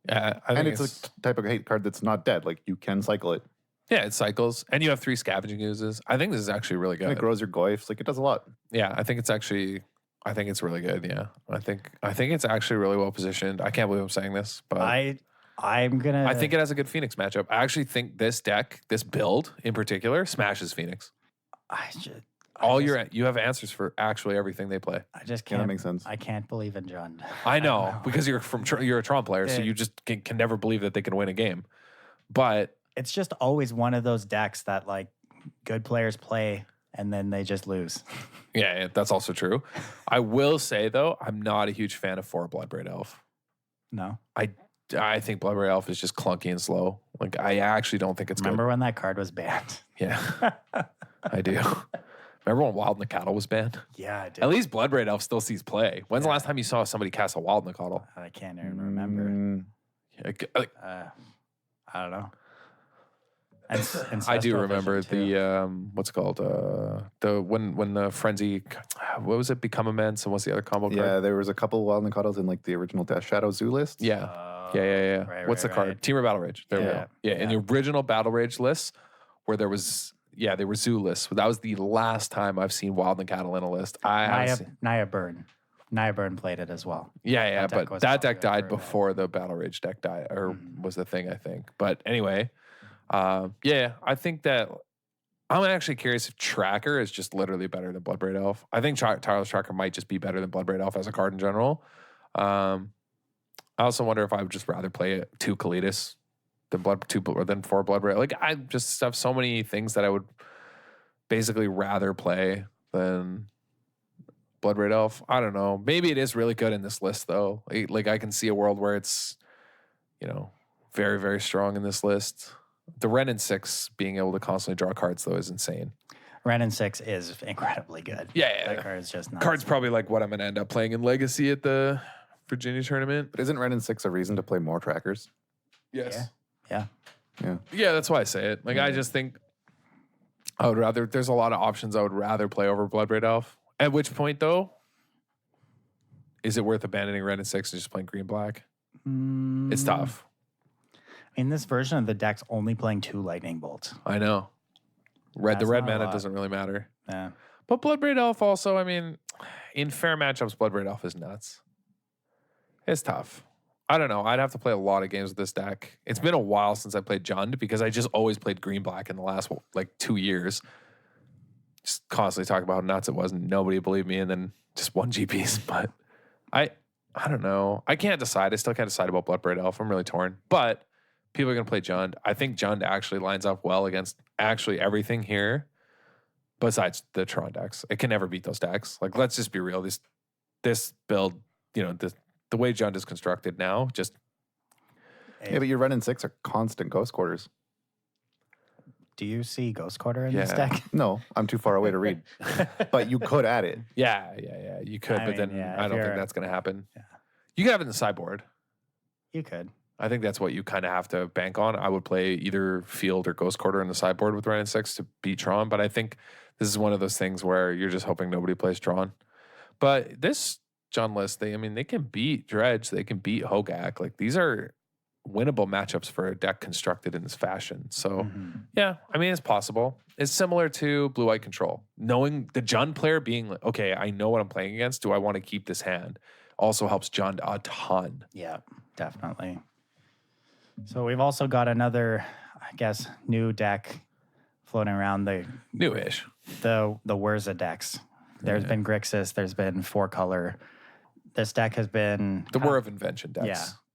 Speaker 2: Yeah, I think
Speaker 3: it's a type of hate card that's not dead. Like, you can cycle it.
Speaker 2: Yeah, it cycles, and you have 3 Scavenging Oozes. I think this is actually really good.
Speaker 3: And it grows your Goyfs. Like, it does a lot.
Speaker 2: Yeah, I think it's really good. Yeah, I think it's actually really well positioned. I can't believe I'm saying this, but
Speaker 1: I
Speaker 2: think it has a good Phoenix matchup. I actually think this deck, this build in particular, smashes Phoenix. You have answers for actually everything they play.
Speaker 1: I just can't.
Speaker 3: Yeah, that makes sense.
Speaker 1: I can't believe in Jund.
Speaker 2: I know because you're a Tron player, so you just can never believe that they can win a game. But
Speaker 1: it's just always one of those decks that like good players play and then they just lose.
Speaker 2: Yeah, that's also true. I will say though, I'm not a huge fan of 4 Bloodbraid Elf.
Speaker 1: No.
Speaker 2: I think Bloodbraid Elf is just clunky and slow. Like, I actually don't think it's
Speaker 1: Remember
Speaker 2: good.
Speaker 1: when that card was banned?
Speaker 2: Yeah, I do. Remember when Wild Nacatl was banned?
Speaker 1: Yeah, I did.
Speaker 2: At least Bloodbraid Elf still sees play. When's the last time you saw somebody cast a Wild Nacatl?
Speaker 1: I can't even remember.
Speaker 2: Like,
Speaker 1: I don't know.
Speaker 2: I do
Speaker 1: Ancestral
Speaker 2: remember
Speaker 1: Vision, too.
Speaker 2: the what's it called the when the frenzy, what was it, become immense, and what's the other combo card?
Speaker 3: Yeah, there was a couple Wildling Cuddles in like the original Death Shadow Zoo list.
Speaker 2: Yeah.
Speaker 1: Right,
Speaker 2: What's the
Speaker 1: right,
Speaker 2: card?
Speaker 1: right.
Speaker 2: Temur Battle Rage. There we
Speaker 1: Yeah,
Speaker 2: go. Yeah, in the original Battle Rage lists where there was, they were zoo lists. That was the last time I've seen Wild and Cattle in a list.
Speaker 1: Naya Burn. Naya Burn played it as well.
Speaker 2: Yeah,
Speaker 1: That deck
Speaker 2: but
Speaker 1: was
Speaker 2: that
Speaker 1: probably
Speaker 2: deck
Speaker 1: good for
Speaker 2: died
Speaker 1: a bit.
Speaker 2: before the Battle Rage deck died, or was the thing, I think. But anyway, I think that I'm actually curious if Tracker is just literally better than Bloodbraid Elf. I think Tireless Tracker might just be better than Bloodbraid Elf as a card in general. I also wonder if I would just rather play it 2 Kalitas than 4 Bloodbraid. Like, I just have so many things that I would basically rather play than Bloodbraid Elf. I don't know. Maybe it is really good in this list, though. Like, I can see a world where it's, very, very strong in this list. The Ren and 6 being able to constantly draw cards, though, is insane.
Speaker 1: Ren and 6 is incredibly good.
Speaker 2: Yeah.
Speaker 1: That card is just nuts.
Speaker 2: Card's probably like what I'm going to end up playing in Legacy at the Virginia tournament.
Speaker 3: But isn't Ren and 6 a reason to play more trackers?
Speaker 2: Yes.
Speaker 1: Yeah.
Speaker 2: Yeah, that's why I say it. Like, I just think I would rather, there's a lot of options I would rather play over Bloodbraid Elf. At which point, though, is it worth abandoning Ren and 6 and just playing green-black? It's tough.
Speaker 1: I mean, this version of the deck's only playing 2 lightning bolts.
Speaker 2: I know. The
Speaker 1: That's
Speaker 2: red
Speaker 1: not a
Speaker 2: mana
Speaker 1: lot.
Speaker 2: doesn't really matter.
Speaker 1: Yeah.
Speaker 2: But Bloodbraid Elf also, I mean, in fair matchups, Bloodbraid Elf is nuts. It's tough. I don't know. I'd have to play a lot of games with this deck. It's been a while since I played Jund because I just always played green-black in the last, 2 years. Just constantly talking about how nuts it was and nobody believed me and then just won GPs. But I don't know. I can't decide. I still can't decide about Bloodbraid Elf. I'm really torn. But people are going to play Jund. I think Jund actually lines up well against actually everything here besides the Tron decks. It can never beat those decks. Like, let's just be real. This build, the way Jund is constructed now, just...
Speaker 3: Yeah, but your Ren and 6 are constant Ghost Quarters.
Speaker 1: Do you see Ghost Quarter in this
Speaker 2: Yeah.
Speaker 1: deck?
Speaker 3: No, I'm too far away to read. But you could add it.
Speaker 2: Yeah. You could,
Speaker 1: I
Speaker 2: but
Speaker 1: mean,
Speaker 2: then
Speaker 1: yeah,
Speaker 2: I
Speaker 1: if
Speaker 2: don't think
Speaker 1: you're-
Speaker 2: that's going to happen.
Speaker 1: Yeah.
Speaker 2: You can have it in the sideboard.
Speaker 1: You could.
Speaker 2: I think that's what you kind of have to bank on. I would play either Field or Ghost Quarter in the sideboard with Ren and 6 to beat Tron, but I think this is one of those things where you're just hoping nobody plays Tron. But this Jund list, they can beat Dredge, they can beat Hogak. Like, these are winnable matchups for a deck constructed in this fashion. So, yeah, I mean, it's possible. It's similar to Blue-White Control. Knowing the Jund player being like, okay, I know what I'm playing against. Do I want to keep this hand? Also helps Jund a ton.
Speaker 1: Yeah, definitely. So we've also got another, I guess, new deck floating around the
Speaker 2: Newish.
Speaker 1: Wurza decks. There's been Grixis, there's been 4-color. This deck has been
Speaker 2: The Whir of Invention decks.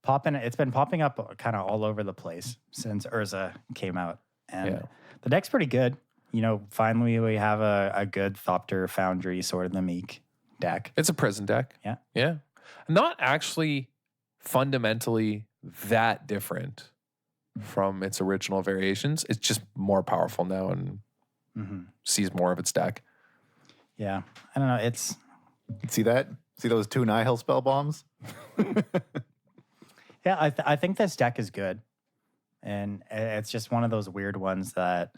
Speaker 1: Yeah, it's been popping up kind of all over the place since Urza came out, and the deck's pretty good. Finally we have a good Thopter Foundry Sword of the Meek deck.
Speaker 2: It's a prison deck.
Speaker 1: Yeah.
Speaker 2: Not actually fundamentally that different from its original variations. It's just more powerful now and sees more of its deck.
Speaker 1: Yeah, I don't know. It's
Speaker 3: See that? See those 2 Nihil spell bombs?
Speaker 1: yeah. I think this deck is good, and it's just one of those weird ones that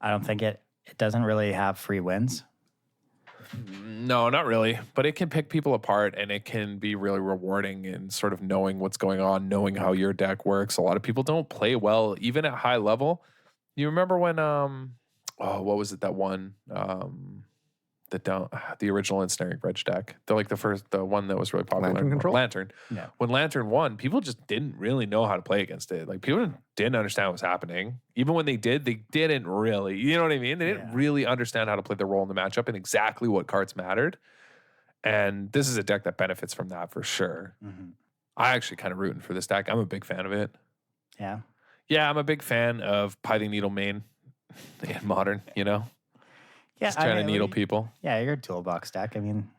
Speaker 1: I don't think it doesn't really have free wins.
Speaker 2: No, not really. But it can pick people apart and it can be really rewarding in sort of knowing what's going on, knowing how your deck works. A lot of people don't play well, even at high level. You remember when what was it, that one? The original Ensnaring Reg deck. They're like the one that was really popular.
Speaker 3: Lantern Control?
Speaker 2: Lantern.
Speaker 1: Yeah.
Speaker 2: When Lantern won, people just didn't really know how to play against it. Like, people didn't understand what was happening. Even when they didn't really. You know what I mean? They didn't really understand how to play their role in the matchup and exactly what cards mattered. And this is a deck that benefits from that for sure. I actually kind of rooting for this deck. I'm a big fan of it.
Speaker 1: Yeah.
Speaker 2: Yeah, I'm a big fan of Pithing Needle main in Modern,
Speaker 1: Yeah,
Speaker 2: Just trying to needle people.
Speaker 1: Yeah, your toolbox deck. I mean,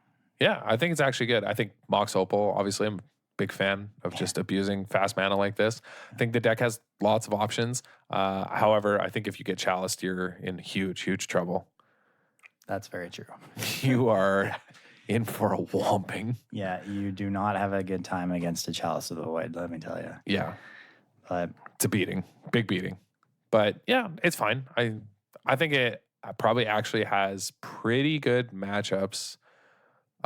Speaker 2: Yeah, I think it's actually good. I think Mox Opal, obviously, I'm a big fan of just abusing fast mana like this. I think the deck has lots of options. However, I think if you get Chaliced, you're in huge, huge trouble.
Speaker 1: that's very true.
Speaker 2: You are in for a whomping.
Speaker 1: Yeah, you do not have a good time against a Chalice of the Void, let me tell you.
Speaker 2: Yeah,
Speaker 1: But
Speaker 2: it's a beating. Big beating. But yeah, it's fine. I think it probably actually has pretty good matchups.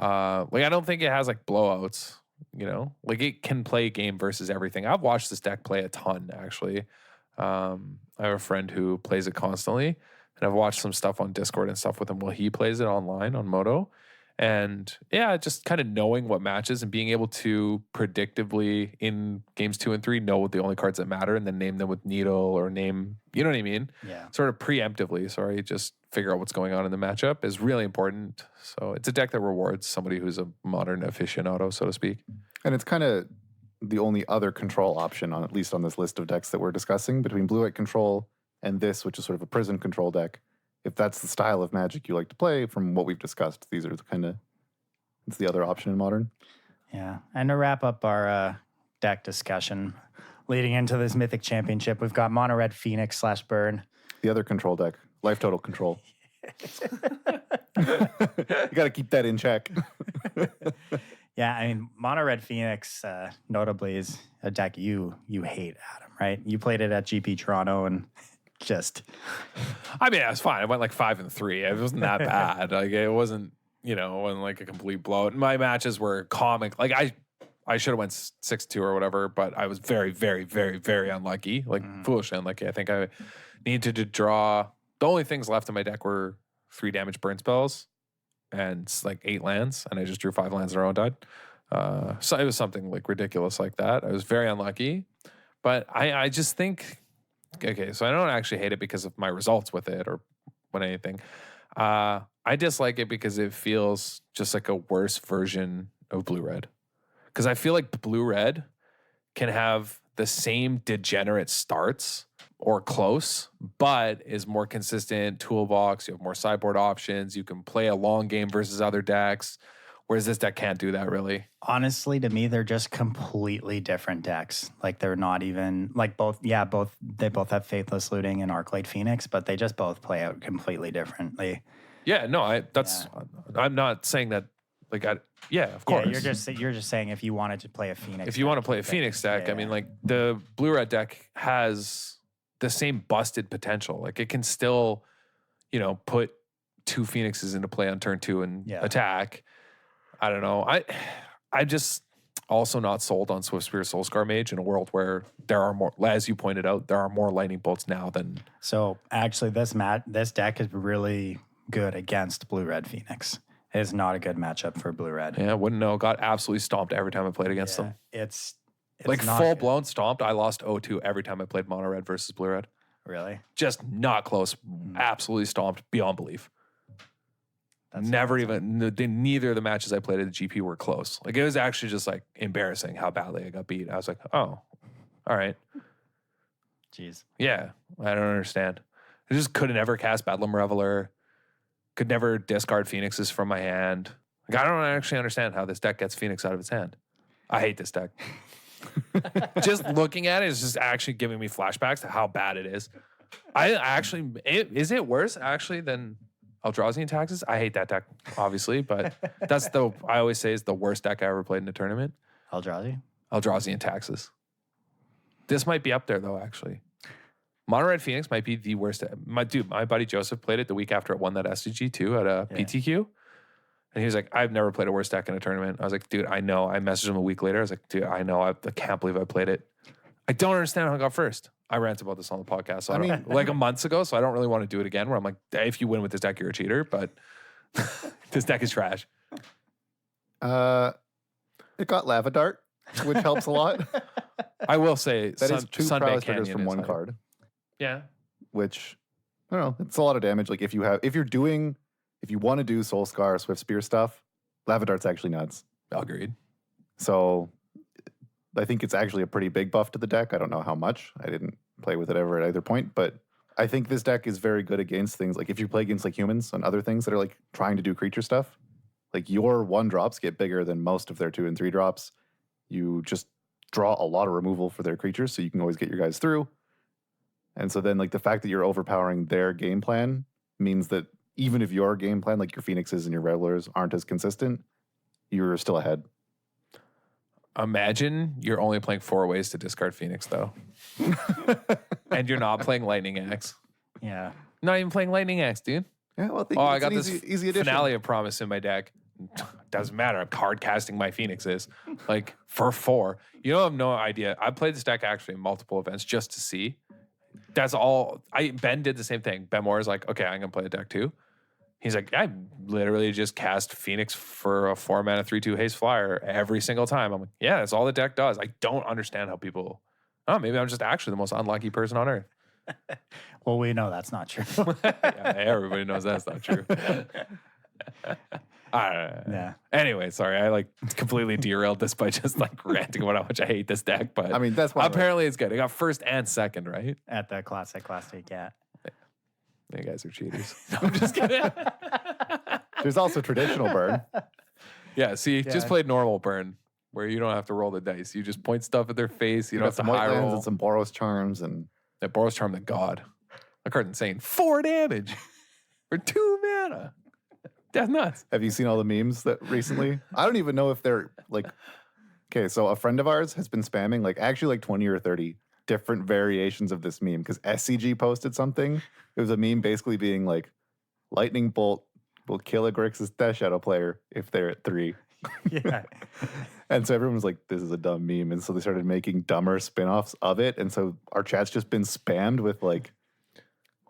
Speaker 2: Like I don't think it has like blowouts, you know? Like it can play game versus everything. I've watched this deck play a ton actually. I have a friend who plays it constantly, and I've watched some stuff on Discord and stuff with him while he plays it online on Moto. And yeah, just kind of knowing what matches and being able to predictably in games 2 and 3 know what the only cards that matter and then name them with needle or name, you know what I mean?
Speaker 1: Yeah.
Speaker 2: Sort of preemptively, just figure out what's going on in the matchup is really important. So it's a deck that rewards somebody who's a modern aficionado, so to speak.
Speaker 3: And it's kind of the only other control option, on at least on this list of decks that we're discussing, between blue-white control and this, which is sort of a prison control deck. If that's the style of Magic you like to play, from what we've discussed, these are it's the other option in Modern.
Speaker 1: Yeah. And to wrap up our deck discussion leading into this Mythic Championship, we've got Mono Red Phoenix / Burn.
Speaker 3: The other control deck, life total control. You got to keep that in check.
Speaker 1: Yeah, I mean, Mono Red Phoenix notably is a deck you hate, Adam, right? You played it at GP Toronto and just...
Speaker 2: I mean, it was fine. I went like 5 and 3. It wasn't that bad. Like it wasn't, it wasn't like a complete blowout. My matches were comic. Like I should have went 6-2 or whatever, but I was very, very, very, very unlucky. Like foolishly unlucky. I think I needed to draw. The only things left in my deck were 3 damage burn spells and like 8 lands, and I just drew 5 lands in a row and died. So it was something like ridiculous like that. I was very unlucky, but I just think, okay, so I don't actually hate it because of my results with it or what anything. I dislike it because it feels just like a worse version of blue-red. Because I feel like blue-red can have the same degenerate starts or close, but is more consistent toolbox. You have more sideboard options. You can play a long game versus other decks, whereas this deck can't do that really.
Speaker 1: Honestly, to me, they're just completely different decks. Like they're not even like they both have Faithless Looting and Arclight Phoenix, but they just both play out completely differently.
Speaker 2: Yeah, no, I'm not saying that. Like, of course.
Speaker 1: Yeah, you're just saying if you wanted to play a Phoenix.
Speaker 2: If you want to play a Phoenix deck, I mean, like the blue-red deck has the same busted potential. Like it can still, put 2 Phoenixes into play on turn 2 and attack. I don't know. I'm just also not sold on Swift Spear Soulscar Mage in a world where there are more, as you pointed out, there are more lightning bolts now than.
Speaker 1: So actually, this deck is really good against blue-red Phoenix. It is not a good matchup for blue-red.
Speaker 2: Yeah, wouldn't know. Got absolutely stomped every time I played against them.
Speaker 1: It's
Speaker 2: like full-blown stomped. I lost 0-2 every time I played mono red versus blue-red.
Speaker 1: Really?
Speaker 2: Just not close. Absolutely stomped beyond belief. Neither of the matches I played at the GP were close. Like it was actually just like embarrassing how badly I got beat. I was like, oh, all right.
Speaker 1: Jeez.
Speaker 2: Yeah, I don't understand. I just could never cast Bedlam Reveler. Could never discard Phoenixes from my hand. Like, I don't actually understand how this deck gets Phoenix out of its hand. I hate this deck. Just looking at it is just actually giving me flashbacks to how bad it is. Is it worse actually than Eldrazi and Taxes? I hate that deck, obviously, but I always say is the worst deck I ever played in a tournament.
Speaker 1: Eldrazi
Speaker 2: and Taxes. This might be up there though, actually. Mono Red Phoenix might be the worst. My buddy Joseph played it the week after it won that SDG too at a PTQ. And he was like, I've never played a worse deck in a tournament. I was like, dude, I know. I messaged him a week later. I was like, dude, I know. I can't believe I played it. I don't understand how I got first. I rant about this on the podcast. So like a month ago. So I don't really want to do it again where I'm like, if you win with this deck, you're a cheater. But this deck is trash.
Speaker 3: It got Lava Dart, which helps a lot.
Speaker 2: I will say
Speaker 3: that is 2
Speaker 2: Sunday
Speaker 3: prowess triggers
Speaker 2: Canyon
Speaker 3: from one
Speaker 2: higher.
Speaker 3: card.
Speaker 2: Yeah.
Speaker 3: Which, I don't know, it's a lot of damage. Like if you want to do Soul Scar, Swift Spear stuff, Lava Dart's actually nuts.
Speaker 2: Agreed.
Speaker 3: So I think it's actually a pretty big buff to the deck. I don't know how much. I didn't play with it ever at either point, but I think this deck is very good against things like if you play against like humans and other things that are like trying to do creature stuff, like your 1-drops get bigger than most of their 2 and 3 drops. You just draw a lot of removal for their creatures, so you can always get your guys through. And so then, like, the fact that you're overpowering their game plan means that even if your game plan, like your Phoenixes and your Revelers, aren't as consistent, you're still ahead.
Speaker 2: Imagine you're only playing 4 ways to discard Phoenix, though. and you're not playing Lightning Axe.
Speaker 1: Yeah.
Speaker 2: Not even playing Lightning Axe, dude.
Speaker 3: Yeah, well,
Speaker 2: I got this
Speaker 3: easy addition.
Speaker 2: Finale of Promise in my deck. Doesn't matter. I'm card casting my Phoenixes like for 4. You don't have no idea. I played this deck actually in multiple events just to see. That's all. Ben did the same thing. Ben Moore is like, okay, I'm gonna play a deck too. He's like, I literally just cast Phoenix for a 4-mana 3/2 haste flyer every single time. I'm like, yeah, that's all the deck does. I don't understand how people. Oh, maybe I'm just actually the most unlucky person on earth.
Speaker 1: Well, we know that's not true.
Speaker 2: Yeah, everybody knows that's not true.
Speaker 1: Yeah.
Speaker 2: Anyway, sorry, I like completely derailed this by just like ranting about how much I hate this deck. But
Speaker 3: I mean, that's why
Speaker 2: apparently it's good. I got first and second, right?
Speaker 1: At the Classic, yeah.
Speaker 2: You guys are cheaters. No, I'm just kidding.
Speaker 3: there's also traditional burn.
Speaker 2: Yeah, see,
Speaker 1: Yeah.
Speaker 2: just played normal burn where you don't have to roll the dice. You just point stuff at their face. You don't have
Speaker 3: got
Speaker 2: to
Speaker 3: some
Speaker 2: high
Speaker 3: white lands
Speaker 2: roll.
Speaker 3: and some Boros charms and
Speaker 2: That Boros Charm the God. That card's insane. 4 damage for 2 mana. That's nuts.
Speaker 3: have you seen all the memes that recently? I don't even know if they're like. Okay, so a friend of ours has been spamming like 20 or 30 different variations of this meme because SCG posted something. It was a meme basically being like, lightning bolt will kill a Grixis Death Shadow player if they're at 3.
Speaker 1: Yeah.
Speaker 3: And so everyone was like, this is a dumb meme. And so they started making dumber spin-offs of it. And so our chat's just been spammed with like,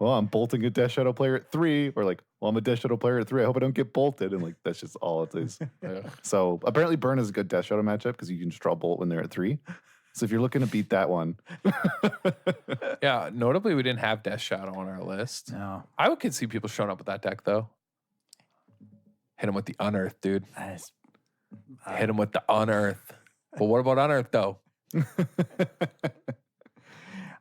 Speaker 3: well, I'm bolting a Death Shadow player at 3. Or like, well, I'm a Death Shadow player at 3. I hope I don't get bolted. And like, that's just all it is.
Speaker 2: Ugh.
Speaker 3: So apparently Burn is a good Death Shadow matchup because you can just draw Bolt when they're at 3. So if you're looking to beat that one.
Speaker 2: Yeah, notably, we didn't have Death Shadow on our list.
Speaker 1: No.
Speaker 2: I could see people showing up with that deck, though. Hit him with the Unearth, dude. Hit him with the Unearth. But what about Unearth, though?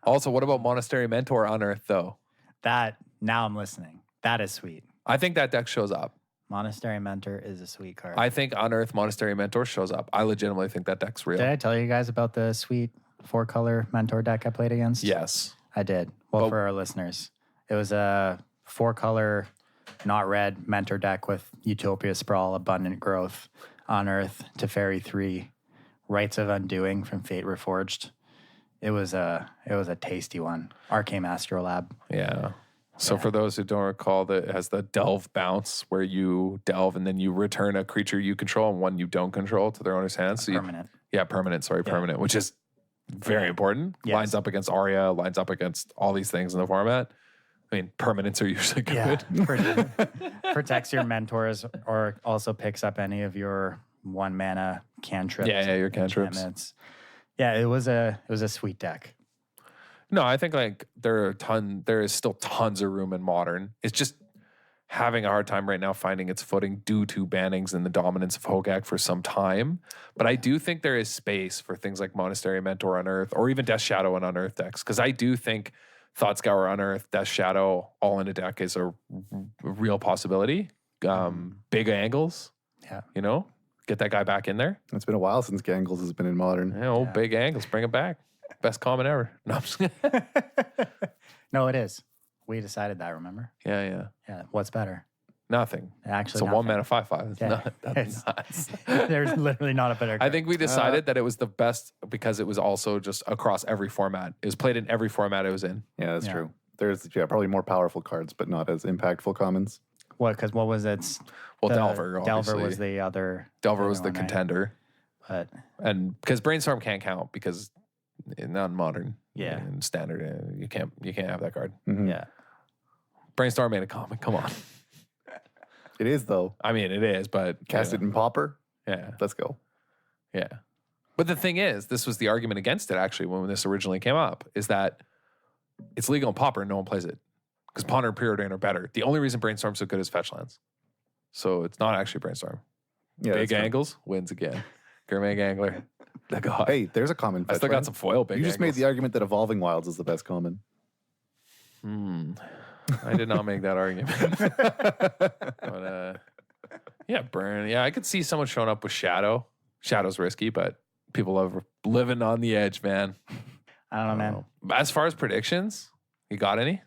Speaker 2: Also, what about Monastery Mentor Unearth, though?
Speaker 1: Now I'm listening. That is sweet.
Speaker 2: I think that deck shows up.
Speaker 1: Monastery Mentor is a sweet card.
Speaker 2: I think Unearth Monastery Mentor shows up. I legitimately think that deck's real.
Speaker 1: Did I tell you guys about the sweet 4-color Mentor deck I played against?
Speaker 2: Yes.
Speaker 1: I did. Well,
Speaker 2: But-
Speaker 1: for our listeners, it was a 4-color, not red Mentor deck with Utopia Sprawl, Abundant Growth, Unearth, Teferi 3, Rites of Undoing from Fate Reforged. It was a tasty one. Arcane Astrolab.
Speaker 2: Yeah. So for those who don't recall, that it has the delve bounce where you delve and then you return a creature you control and one you don't control to their owner's hands. So
Speaker 1: Permanent.
Speaker 2: permanent, which is very important.
Speaker 1: Yes.
Speaker 2: Lines up against Arya, lines up against all these things in the format. I mean, permanents are usually good.
Speaker 1: Yeah. Protects your mentors or also picks up any of your 1-mana cantrips.
Speaker 2: Yeah, your cantrips.
Speaker 1: enchantments. Yeah, it was a sweet deck.
Speaker 2: No, I think like there is still tons of room in Modern. It's just having a hard time right now finding its footing due to bannings and the dominance of Hogak for some time. But I do think there is space for things like Monastery Mentor Unearth or even Death Shadow and Unearth decks. Because I do think Thought Scour Unearth, Death Shadow, all in a deck is a real possibility. Big angles,
Speaker 1: Yeah.
Speaker 2: Get that guy back in there.
Speaker 3: It's been a while since Gangles has been in Modern.
Speaker 2: Yeah, old big angles, bring it back. Best common ever. No, I'm just kidding.
Speaker 1: No, it is. We decided that, remember?
Speaker 2: Yeah.
Speaker 1: Yeah. What's better?
Speaker 2: Nothing.
Speaker 1: Actually,
Speaker 2: It's a
Speaker 1: nothing.
Speaker 2: 1-mana 5/5. It's
Speaker 1: Yeah.
Speaker 2: not, that's nuts.
Speaker 1: There's literally not a better
Speaker 2: I think we decided that it was the best because it was also just across every format. It was played in every format it was in.
Speaker 3: Yeah, that's
Speaker 1: Yeah.
Speaker 3: true. There's probably more powerful cards, but not as impactful commons.
Speaker 1: What? Because what was it?
Speaker 2: Well,
Speaker 1: The-
Speaker 2: Delver, obviously.
Speaker 1: Delver was the other.
Speaker 2: Delver
Speaker 1: other
Speaker 2: was the
Speaker 1: one, right?
Speaker 2: contender.
Speaker 1: But
Speaker 2: And because Brainstorm can't count because not modern.
Speaker 1: Yeah.
Speaker 2: And standard, you can't have that card.
Speaker 3: Mhm.
Speaker 1: yeah,
Speaker 2: Brainstorm made a comic. Come on.
Speaker 3: It is, though.
Speaker 2: I mean, it is, but
Speaker 3: Cast it in Pauper.
Speaker 2: Yeah.
Speaker 3: Let's go.
Speaker 2: Yeah. But the thing is, this was the argument against it actually when this originally came up, is that it's legal in Pauper and no one plays it. Because Ponder and Preordain are better. The only reason Brainstorm's so good is fetch lands. So it's not actually Brainstorm.
Speaker 3: Yeah,
Speaker 2: Big
Speaker 3: that's true.
Speaker 2: Angles wins again. Gurmag Angler. The God.
Speaker 3: Hey, there's a common.
Speaker 2: I still got some foil big
Speaker 3: You just made
Speaker 2: angles.
Speaker 3: the argument that Evolving Wilds is the best common.
Speaker 2: I did not make that argument. But yeah, burn. Yeah, I could see someone showing up with Shadow. Shadow's risky, but people love living on the edge, man.
Speaker 1: I don't know, man.
Speaker 2: But as far as predictions, you got any?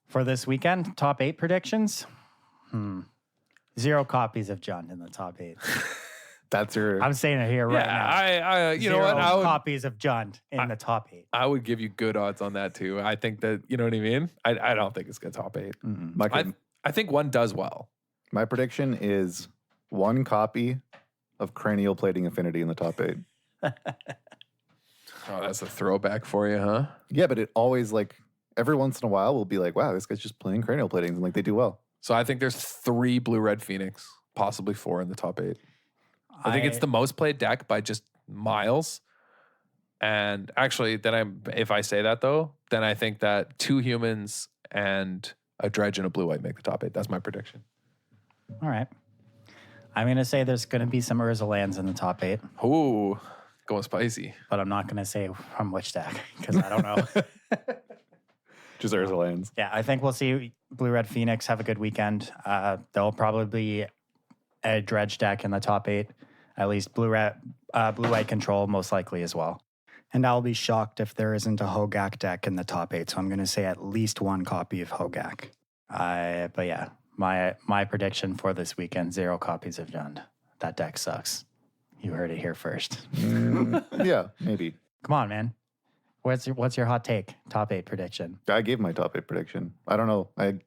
Speaker 1: For this weekend, top 8 predictions. 0 copies of John in the top 8.
Speaker 3: That's your.
Speaker 1: I'm saying it here right now.
Speaker 2: I you know what?
Speaker 1: Zero
Speaker 2: I would,
Speaker 1: copies of Jund in the top 8.
Speaker 2: I would give you good odds on that too. I think that, you know what I mean? I don't think it's going to top 8. I think one does well.
Speaker 3: My prediction is 1 copy of Cranial Plating Affinity in the top 8.
Speaker 2: Oh, that's a throwback for you, huh?
Speaker 3: Yeah, but it always like every once in a while we'll be like, wow, this guy's just playing cranial platings and like they do well.
Speaker 2: So I think there's 3 Blue Red Phoenix, possibly 4 in the top 8. I think it's the most played deck by just miles. And actually, if I say that though, then I think that 2 humans and a dredge and a blue white make the top 8. That's my prediction.
Speaker 1: All right. I'm going to say there's going to be some Urza lands in the top 8.
Speaker 2: Ooh, going spicy.
Speaker 1: But I'm not going to say from which deck because I don't know.
Speaker 3: Just Urza lands.
Speaker 1: Yeah, I think we'll see Blue Red Phoenix have a good weekend. There'll probably be a dredge deck in the top 8. At least Blue White Control most likely as well. And I'll be shocked if there isn't a Hogak deck in the top 8. So I'm going to say at least 1 copy of Hogak. But yeah, my prediction for this weekend, 0 copies of Jund. That deck sucks. You heard it here first.
Speaker 3: Yeah, maybe.
Speaker 1: Come on, man. What's your hot take? Top 8 prediction.
Speaker 3: I gave my top 8 prediction. I don't know. I'm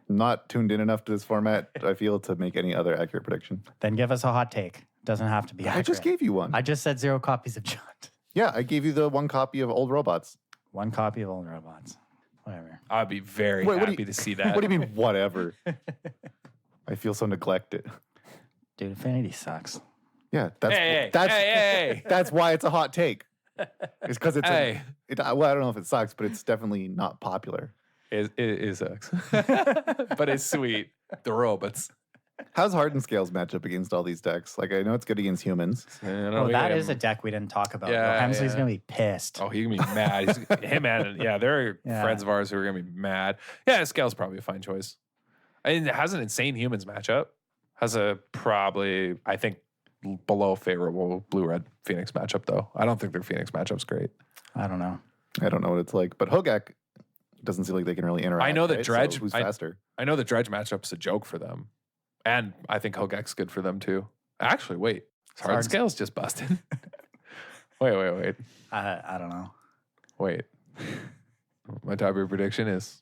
Speaker 3: not tuned in enough to this format, I feel, to make any other accurate prediction.
Speaker 1: Then give us a hot take. Doesn't have to be accurate.
Speaker 3: I just gave you one.
Speaker 1: I just said 0 copies of Jund.
Speaker 3: Yeah, I gave you the 1 copy of Old Robots.
Speaker 1: 1 copy of Old Robots. Whatever.
Speaker 2: I'd be very
Speaker 3: Wait,
Speaker 2: happy to see that.
Speaker 3: What do you mean, whatever? I feel so neglected.
Speaker 1: Dude, Affinity sucks.
Speaker 3: Yeah,
Speaker 2: Hey.
Speaker 3: that's why it's a hot take. It's because it's
Speaker 2: Hey.
Speaker 3: well, I don't know if it sucks, but it's definitely not popular.
Speaker 2: It sucks. But it's sweet. The robots.
Speaker 3: How's Hardened Scales match up against all these decks? Like, I know it's good against humans.
Speaker 1: Oh, that is a deck we didn't talk about.
Speaker 2: Yeah,
Speaker 1: Hemsley's
Speaker 2: yeah.
Speaker 1: going to be pissed.
Speaker 2: Oh, he's going to be mad. Him and, they're friends of ours who are going to be mad. Yeah, Scale's probably a fine choice. I mean, it has an insane humans matchup. Has a probably, I think, below favorable Blue-Red Phoenix matchup, though. I don't think their Phoenix matchup's great.
Speaker 1: I don't know.
Speaker 3: I don't know what it's like. But Hogak doesn't seem like they can really interact.
Speaker 2: I know that
Speaker 3: right?
Speaker 2: Dredge...
Speaker 3: So who's faster?
Speaker 2: I know the Dredge matchup's a joke for them. And I think Hogak's good for them, too. Actually, wait. Hardened Scale's just busted. Wait.
Speaker 1: I don't know.
Speaker 2: Wait. My top prediction is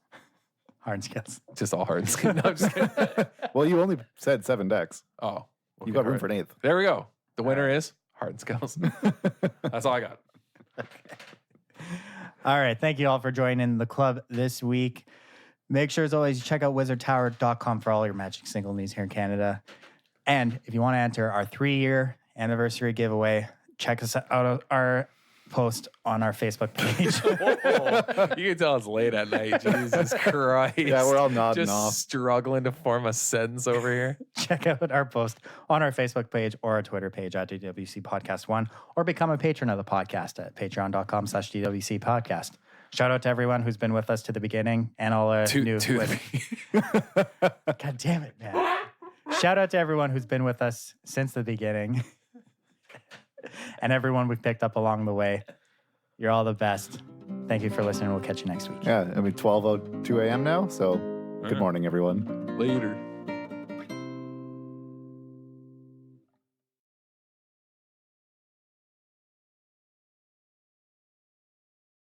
Speaker 1: Hardened Scales.
Speaker 2: just all Hardened Scale. No, I'm just kidding.
Speaker 3: Well, you only said 7 decks.
Speaker 2: Oh.
Speaker 3: You got room for an 8th.
Speaker 2: There we go. The winner is Hardened Scales. That's all I got.
Speaker 1: All right. Thank you all for joining the club this week. Make sure, as always, you check out wizardtower.com for all your Magic single news here in Canada. And if you want to enter our 3-year anniversary giveaway, check us out our post on our Facebook page.
Speaker 2: You can tell it's late at night. Jesus Christ.
Speaker 3: Yeah, we're all nodding
Speaker 2: just
Speaker 3: off.
Speaker 2: struggling to form a sentence over here.
Speaker 1: Check out our post on our Facebook page or our Twitter page at DWC Podcast 1, or become a patron of the podcast at patreon.com/DWC Podcast. Shout out to everyone who's been with us to the beginning and all our new... God damn it, man. Shout out to everyone who's been with us since the beginning and everyone we've picked up along the way. You're all the best. Thank you for listening. We'll catch you next week.
Speaker 3: Yeah, I mean, 12:02 a.m. now. So good morning, everyone.
Speaker 2: Later.